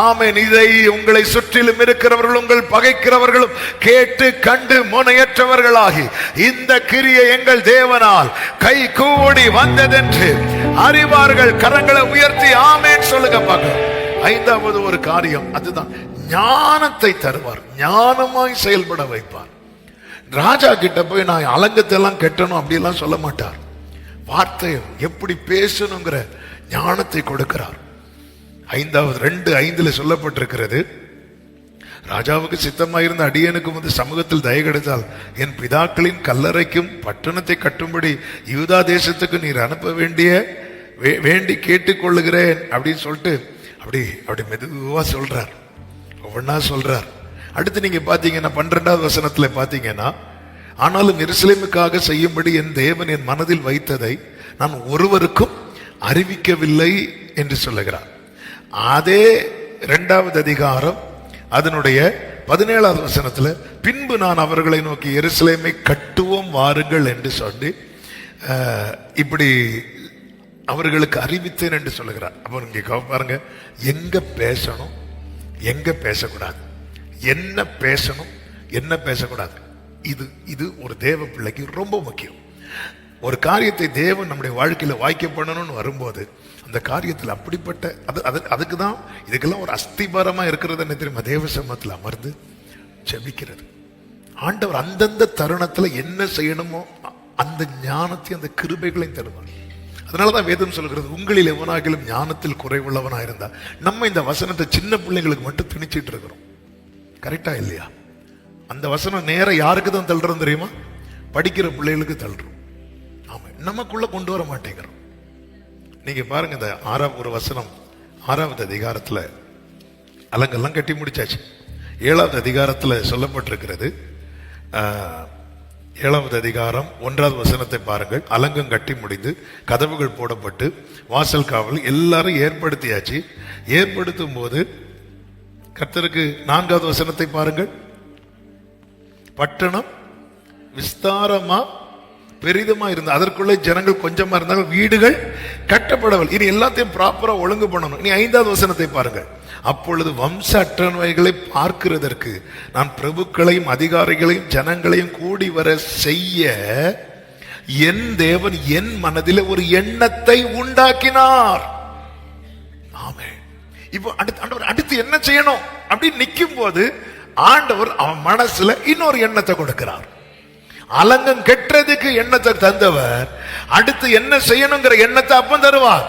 ஆமென். இதை உங்களை சுற்றிலும் இருக்கிறவர்கள் உங்கள் பகைக்கிறவர்களும் கேட்டு கண்டு முனையற்றவர்களாகி இந்த கிரியை எங்கள் தேவனால் கை கூடி வந்ததென்று அறிவார்கள். கரங்களை உயர்த்தி ஆமென் சொல்லுங்க பார்க்கலாம். ஐந்தாவது ஒரு காரியம் அதுதான், ஞானத்தை தருவார், ஞானமாய் செயல்பட வைப்பார். ராஜா கிட்ட போய் நான் அலங்கத்தை எல்லாம் கெட்டணும் அப்படிலாம் சொல்ல மாட்டார். வார்த்தையை எப்படி பேசணுங்கிற ஞானத்தை கொடுக்கிறார். 2:5 சொல்லப்பட்டிருக்கிறது, ராஜாவுக்கு சித்தமாயிருந்த அடியனுக்கு வந்து சமூகத்தில் தயை கிடைத்தால் என் பிதாக்களின் கல்லறைக்கும் பட்டணத்தை கட்டும்படி யூதா தேசத்துக்கு நீர் அனுப்ப வேண்டி கேட்டுக்கொள்ளுகிறேன் அப்படின்னு சொல்லிட்டு அப்படி மெதுவா சொல்றார், ஒவ்வொன்னா சொல்றார். அடுத்து நீங்க பாத்தீங்கன்னா 12வது வசனத்துல பாத்தீங்கன்னா, ஆனாலும் எருசலேமுக்காக செய்யும்படி என் தேவன் என் மனதில் வைத்ததை நான் ஒருவருக்கும் அறிவிக்கவில்லை என்று சொல்லுகிறார். அதே 2வது அதிகாரம் அதனுடைய 17வது வசனத்துல, பின்பு நான் அவர்களை நோக்கி எருசலேமை கட்டுவோம் வாருங்கள் என்று சொல்லி இப்படி அவர்களுக்கு அறிவித்தேன் என்று சொல்லுகிறார். அப்ப நீங்க பாருங்க, எங்க பேசணும் எங்க பேசக்கூடாது, என்ன பேசணும் என்ன பேசக்கூடாது, இது ஒரு தேவ பிள்ளைக்கு ரொம்ப முக்கியம். ஒரு காரியத்தை தேவன் நம்முடைய வாழ்க்கையில வாய்க்க பண்ணணும்னு வரும்போது அந்த காரியத்தில் அப்படிப்பட்ட அதுக்கு தான் இதுக்கெல்லாம் ஒரு அஸ்திபாரமா இருக்கிறது என்ன தெரியுமா? தேவ சமூகத்தில் அமர்ந்து ஜெபிக்கிறது. ஆண்டவர் அந்தந்த தருணத்துல என்ன செய்யணுமோ அந்த ஞானத்தையும் அந்த கிருபைகளையும் தருவார். அதனாலதான் வேதம் சொல்கிறது, உங்களில் எவனாகிலும் ஞானத்தில் குறைவுள்ளவனா இருந்தா. நம்ம இந்த வசனத்தை சின்ன பிள்ளைங்களுக்கு மட்டும் திணிச்சிட்டு இருக்கிறோம், கரெக்டா இல்லையா? அந்த வசனம் நேரம் யாருக்கு தான் தள்ளுறோம் தெரியுமா? படிக்கிற பிள்ளைகளுக்கு தள்ளுறோம். ஆமா, நமக்குள்ள கொண்டு வர மாட்டேங்கிறோம். நீங்க பாருங்க, இந்த ஒரு வசனம் 6வது அதிகாரத்துல அலங்கெல்லாம் கட்டி முடிச்சாச்சு. 7வது அதிகாரத்துல சொல்லப்பட்டிருக்கிறது, 7வது அதிகாரம் 1வது வசனத்தை பாருங்கள். அலங்கம் கட்டி முடிந்து கதவுகள் போடப்பட்டு வாசல் காவல் எல்லாரும் ஏற்படுத்தியாச்சு. ஏற்படுத்தும் போது கர்த்தருக்கு 4வது வசனத்தை பாருங்கள். பட்டணம் விஸ்தாரமா பெரிதுமா இருந்த, அதற்குள்ளே ஜனங்கள் கொஞ்சமா இருந்தாலும் வீடுகள் கட்டப்படவில்லை. இனி எல்லாத்தையும் ப்ராப்பரா ஒழுங்கு பண்ணணும். இனி 5வது வசனத்தை பாருங்கள். அப்பொழுது வம்ச அட்டவணைகளை பார்க்கிறதற்கு நான் பிரபுக்களையும் அதிகாரிகளையும் ஜனங்களையும் கூடி வர செய்ய என் தேவன் என் மனதில் ஒரு எண்ணத்தை உண்டாக்கினார். ஆமென். இப்போ அடுத்து என்ன செய்யணும் அப்படின்னு நிற்கும் போது ஆண்டவர் அவன் மனசுல இன்னொரு எண்ணத்தை கொடுக்கிறார். அலங்கம் கெட்டதுக்கு எண்ணத்தை தந்தவர் அடுத்து என்ன செய்யணுங்கிற எண்ணத்தை அப்ப தருவார்.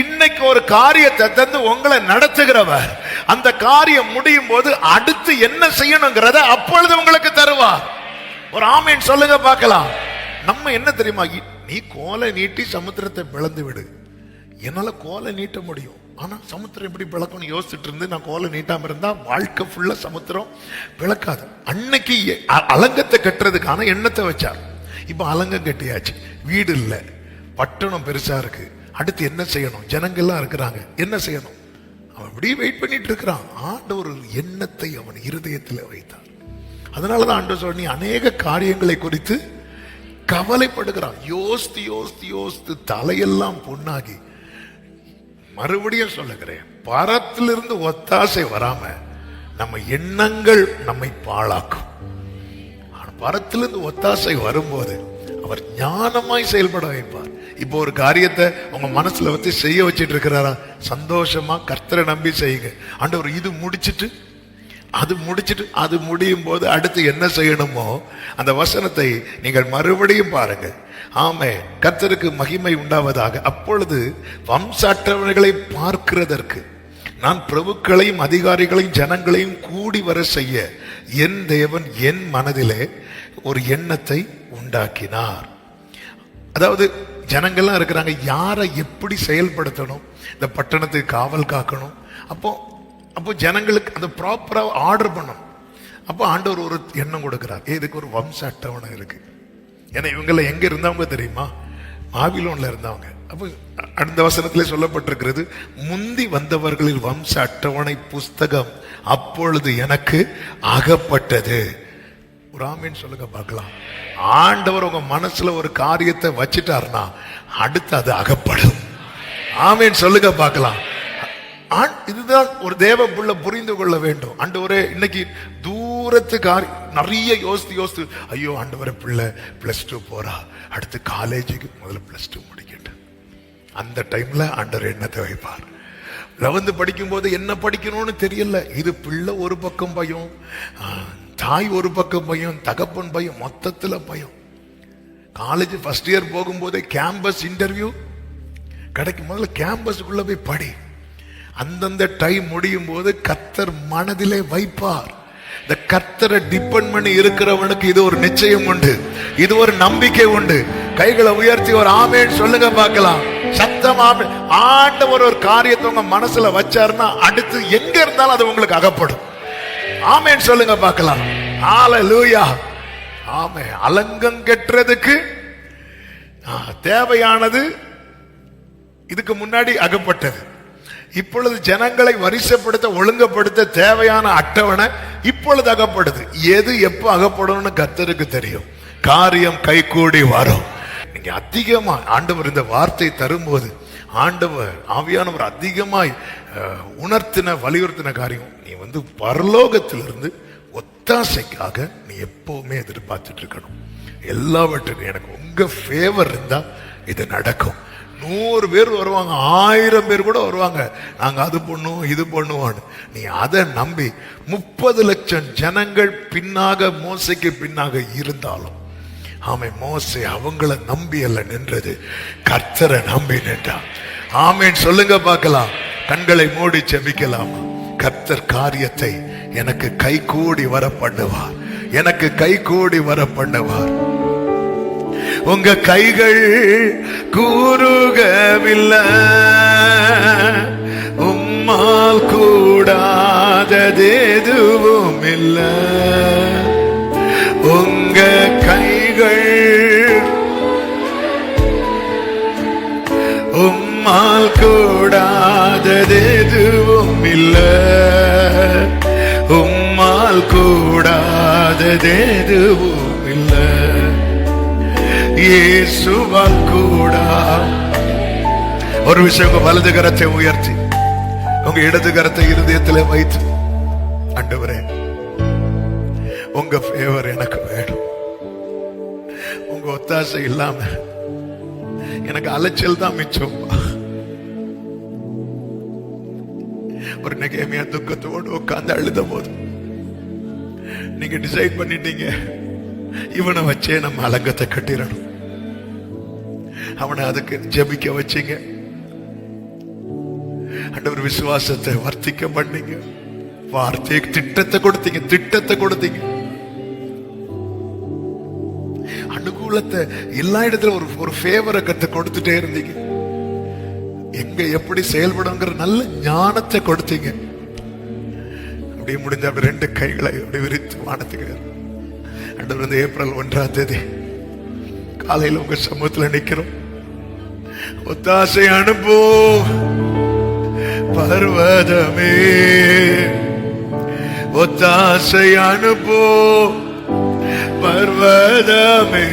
இன்னைக்கு ஒரு காரியத்தை தந்து உங்களை நடத்துகிறவர் அந்த காரியம் முடியும் போது அடுத்து என்ன செய்யணுங்கிறத அப்பொழுது உங்களுக்கு தருவார். ஒரு ஆமீன் சொல்லுங்க பார்க்கலாம். நம்ம என்ன தெரியுமா, நீ கோலை நீட்டி சமுத்திரத்தை பிளந்து விடு. என்னால கோலை நீட்ட முடியும், ஆனா சமுத்திரம் எப்படி பிளக்கணும் யோசிச்சுட்டு இருந்து நான் கோலை நீட்டாம இருந்தா வாழ்க்கை ஃபுல்லா சமுத்திரம் பிளக்காது. அன்னைக்கு அலங்கத்தை கட்டுறதுக்கான எண்ணத்தை வச்சார். இப்ப அலங்கம் கட்டியாச்சு, வீடு இல்லை, பட்டணம் பெருசா இருக்கு, அடுத்து என்ன செய்யணும், ஜனங்கள்லாம் இருக்கிறாங்க, என்ன செய்யணும், அவன் அப்படியே வெயிட் பண்ணிட்டு இருக்கிறான். ஆண்டவர் ஒரு எண்ணத்தை அவன் இருதயத்தில் வைத்தார். அதனாலதான் ஆண்டவர் சொல்ற, நீ அநேக காரியங்களை குறித்து கவலைப்படுகிறான். யோசித்து யோசித்து யோசித்து தலையெல்லாம் பொண்ணாகி. மறுபடியும் சொல்லுகிறேன், பரத்திலிருந்து ஒத்தாசை வராம நம்ம எண்ணங்கள் நம்மை பாழாக்கும். பரத்திலிருந்து ஒத்தாசை வரும்போது அவர் ஞானமாய் செயல்பட வைப்பார். இப்போ ஒரு காரியத்தை உங்க மனசுல வச்சு செய்ய வச்சிட்டு இருக்கிறாரா, சந்தோஷமா கர்த்தரை நம்பி செய்யுங்க. ஆண்டவர் இது முடிச்சிட்டு அது முடியும் போது அடுத்து என்ன செய்யணுமோ அந்த வசனத்தை நீங்கள் மறுபடியும் பாருங்க. ஆமே, கர்த்தருக்கு மகிமை உண்டாவதாக. அப்பொழுது வம்ச அட்டவணைகளை பார்க்கிறதற்கு நான் பிரபுக்களையும் அதிகாரிகளையும் ஜனங்களையும் கூடி வர செய்ய என் தேவன் என் மனதிலே ஒரு எண்ணத்தை உண்டாக்கினார். அதாவது ஜனங்கள்லாம் இருக்கிறாங்க, யாரை எப்படி செயல்படுத்தணும், இந்த பட்டணத்துக்கு காவல் காக்கணும். அப்போ ஜனங்களுக்கு அந்த ப்ராப்பரா ஆர்டர் பண்ணணும். அப்போ ஆண்டவர் ஒரு எண்ணம் கொடுக்கிறார். இதுக்கு ஒரு வம்ச அட்டவணை இருக்கு. ஏன்னா இவங்கள எங்க இருந்தவங்க தெரியுமா, பாபிலோன்ல இருந்தவங்க. அப்போ அந்த வசனத்திலே சொல்லப்பட்டிருக்கிறது, முந்தி வந்தவர்களில் வம்ச அட்டவணை புஸ்தகம் அப்பொழுது எனக்கு அகப்பட்டது. ஒரு ஆமீன் சொல்லுங்க பார்க்கலாம். ஆண்டவர் உங்க மனசுல ஒரு காரியத்தை வச்சிட்டாருன்னா அடுத்து அது அகப்படும். ஆமீன் சொல்லுங்க பார்க்கலாம். இதுதான் ஒரு தேவ புள்ள புரிந்து கொள்ள வேண்டும். ஆண்டவரே, இன்னைக்கு தூரத்து நிறைய யோசித்து ஐயோ ஆண்டவரே, பிள்ளை +2 போறா, அடுத்து காலேஜுக்கு முதல்ல +2 முடிக்கட்டும். அந்த டைம்ல ஆண்டவர் எண்ணத்தை வைப்பார். 11th படிக்கும் போது என்ன படிக்கணும்னு தெரியல. இது பிள்ளை ஒரு பக்கம் பயம், தாய் ஒரு பக்கம் பயம், தகப்பன் பயம், மொத்தத்துல பயம். காலேஜ் ஃபர்ஸ்ட் இயர் போகும்போதே கேம்பஸ் இன்டர்வியூ கிடைக்கும். முதல்ல கேம்பஸுக்குள்ள போய் படி. அந்தந்த டைம் முடியும் போது கர்த்தர் மனதிலே வைப்பார். இந்த கர்த்தரை டிபெண்ட் பண்ணி இருக்கிறவனுக்கு இது ஒரு நிச்சயம் உண்டு, இது ஒரு நம்பிக்கை உண்டு. கைகளை உயர்த்தி ஒரு ஆமேன் சொல்லுங்க பார்க்கலாம். சத்தம் ஆமேன். ஆண்டவர் ஒரு காரியத்தை உங்க மனசுல வச்சாருன்னா அடுத்து எங்க இருந்தாலும் அது உங்களுக்கு அகப்படும். ஆமேன் சொல்லுங்க பார்க்கலாம். ஹல்லேலூயா. ஆமே. அலங்கம் கெட்டுறதுக்கு தேவையானது இதுக்கு முன்னாடி அகப்பட்டது. இப்பொழுது ஜனங்களை வரிசைப்படுத்த ஒழுங்கப்படுத்த தேவையான அட்டவணை இப்பொழுது அகப்படுது. எது எப்ப அகப்படும் கர்த்தருக்கு தெரியும். காரியம் கைகூடி வரும். நீங்க அதிகமா ஆண்டவர் இந்த வார்த்தை தரும்போது ஆண்டவர் ஆவியானவர் அதிகமாய் உணர்த்தின வலியுறுத்தின காரியம், நீ பரலோகத்திலிருந்து ஒத்தாசைக்காக நீ எப்பவுமே எதிர்பார்த்துட்டு இருக்கணும். எல்லாவற்றுக்கும் எனக்கு உங்க ஃபேவர் இருந்தா இது நடக்கும். 100 பேர் வருவாங்க, 1000 பேர் கூட வருவாங்க, நாங்க அது பண்ணுவோம் இது பண்ணுவோம். நீ அதை நம்பி 30 லட்சம் ஜனங்கள் பின்னாக மோசைக்கு பின்னாக இருந்தாலும், ஆமை மோசே அவங்கள நம்பி அல்ல நின்றது, கர்த்தரை நம்பி நின்றான். ஆமேன் சொல்லுங்க பார்க்கலாம். கண்களை மூடி செபிக்கலாமா? கர்த்தர் காரியத்தை எனக்கு கைகூடி வர பண்ணுவார், எனக்கு கைகூடி வர பண்ணுவார். உங்க கைகள் கூறுகவில்லை, உம்மால் கூடாதது எதுவும் இல்லை. உங்க கைகள் உம்மால் கூடாதது எதுவும் இல்லை, உம்மால் கூடாதது எதுவும் இல்லை. இயேசுவால் கூடா. ஒரு விஷயம், உங்க வலது கரத்தை உயர்த்தி உங்க இடது கரத்தை இருதயத்தில் வைத்து, ஆண்டவரே உங்க ஃபேவர் எனக்கு வேணும். உங்க ஒத்தாசை இல்லாம எனக்கு அலைச்சல் தான் மிச்சம். ஒரு நெகேமியா துக்கத்தோடு உட்கார்ந்து அழுத போது நீங்க டிசைட் பண்ணிட்டீங்க, இவனை வச்சே நம்ம அலங்கத்தை கட்டிடணும். அவனை அதுக்கு ஜெபிக்க வச்சீங்க. ஆண்டவர் விசுவாசத்தை வர்த்திக்க பண்ணீங்க. வார்த்தை திட்டத்தை கொடுத்தீங்க. அனுகூலத்தை எல்லா இடத்துல ஒரு ஃபேவரை கத்து கொடுத்துட்டே இருந்தீங்க. எங்க எப்படி செயல்படுங்கிற நல்ல ஞானத்தை கொடுத்தீங்க. அப்படியே முடிஞ்ச அப்படி 2 கைகளை அப்படி விரித்து வானத்துக்கு. ஆண்டவர் ஏப்ரல் 1ஆம் தேதி காலையில் உங்க சமூகத்தில் நிக்கிறோம். ஒத்தாசை அனுப்போ பர்வதமே, ஒத்தாசை அனுப்போ பர்வதமே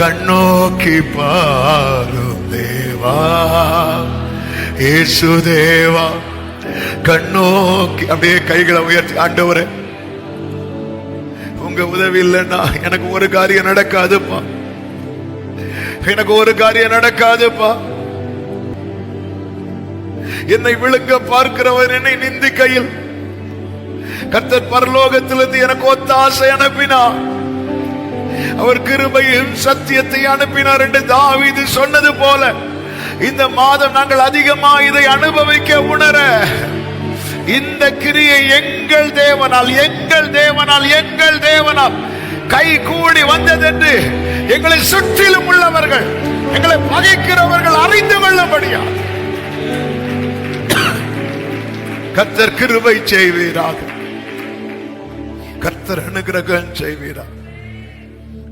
கண்ணோக்கி பாரும் தேவா, இயேசு தேவா கண்ணோக்கி. அப்படியே கைகளை உயர்த்தி, ஆண்டவரே உங்க உதவி இல்லைன்னா எனக்கு ஒரு காரியம் நடக்காதுப்பா, எனக்கு ஒரு காரியம் நடக்காதுப்பா. என்னை விழுங்க பார்க்கிறவர் என்னை நிந்திக்கையில் கர்த்தர் பரலோகத்திலிருந்து எனக்கு ஒத்தாசை அனுப்பினார், அவர் கிருபையும் சத்தியத்தை அனுப்பினார் என்று தாவீது சொன்னது போல இந்த மாதம் நாங்கள் அதிகமா இதை அனுபவிக்க உணர, இந்த கிரியை எங்கள் தேவனால் எங்கள் தேவனால் எங்கள் தேவனால் கை கூடி வந்தது என்று எங்களை சுற்றிலும் உள்ளவர்கள், எங்களை பகைக்கிறவர்கள் அறிந்து கொள்ளபடியா கர்த்தர் கிருபை செய்வீராக, கர்த்தர் அனுகிரகம் செய்வீராக.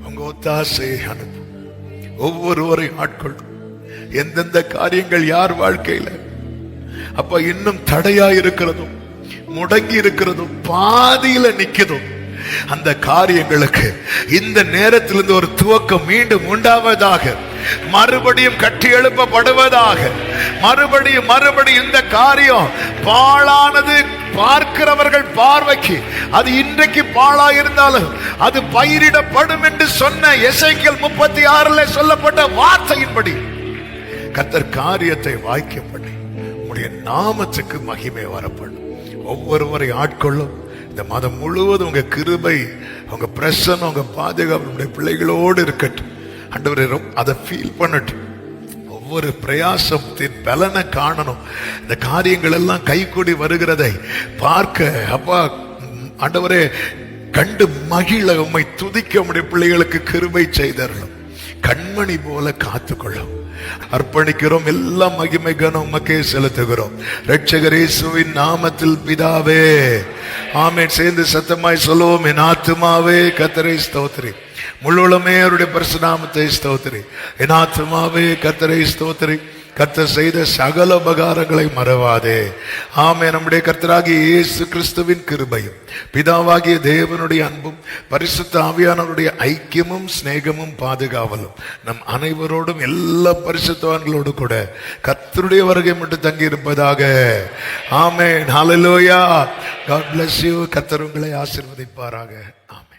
உங்க ஒத்தாசை அனுப்பு, ஒவ்வொருவரையும் ஆட்கொள்ளும். எந்தெந்த காரியங்கள் யார் வாழ்க்கையில அப்ப இன்னும் தடையா இருக்கிறதும் முடங்கி இருக்கிறதும் பாதியில நிக்குதும், அந்த காரியங்களுக்கு இந்த நேரத்திலிருந்து ஒரு துவக்கம் மீண்டும் உண்டாவதாக, மறுபடியும் கட்டி எழுப்பப்படுவதாக. மறுபடியும் இந்த காரியம் பாழானது பார்க்கிறவர்கள் பார்வைக்கு அது இன்றைக்கு பாழா இருந்தாலும் அது பயிரிடப்படும் என்று சொன்ன எசேக்கியேல் 36 சொல்லப்பட்ட வார்த்தையின்படி கர்த்தர் காரியத்தை வாய்க்க பண்ணி உம்முடைய நாமத்துக்கு மகிமை வரப்படும். ஒவ்வொருவரை ஆட்கொள்ளும். இந்த மாதம் முழுவதும் உங்க கிருபை, உங்க பிரசன்னம், உங்க பாதுகாப்பு உடைய பிள்ளைகளோடு இருக்கட்டும். ஆண்டவரே அதை ஃபீல் பண்ணட்டும். ஒவ்வொரு பிரயாசத்தின் பலனை காணணும். இந்த காரியங்கள் எல்லாம் கைகூடி வருகிறதை பார்க்க அப்பா ஆண்டவரே கண்டு மகிழ உம்மை துதிக்க உம்முடைய பிள்ளைகளுக்கு கிருபை செய்தரணும். கண்மணி போல காத்துக்கொள்ளும். அர்ப்பணிக்கிறோம். எல்லாம் மகிமை கனம் உமக்கே செலுத்துகிறோம். இரட்சகர் இயேசுவின் நாமத்தில் பிதாவே, ஆமென். சேர்ந்து சத்தமாய் சொல்லுவோம். என் ஆத்துமாவே கர்த்தரை ஸ்தோத்திரி, முழுவலுமே அவருடைய பரிசுத்த நாமத்தை ஸ்தோத்திரி. என் ஆத்துமாவே கர்த்தரை ஸ்தோத்திரி, கர்த்தர் செய்த சகல உபகாரங்களை மறவாதே. ஆமென். நம்முடைய கர்த்தராகிய இயேசு கிறிஸ்துவின் கிருபையும் பிதாவாகிய தேவனுடைய அன்பும் பரிசுத்த ஆவியானவருடைய ஐக்கியமும் சிநேகமும் பாதுகாவலும் நம் அனைவரோடும் எல்லா பரிசுத்தவான்களோடு கூட கர்த்தருடைய வருகை மட்டும் தங்கி இருப்பதாக. ஆமென். ஹல்லேலூயா. God bless you. கர்த்தர் உங்களை ஆசீர்வதிப்பாராக. ஆமென்.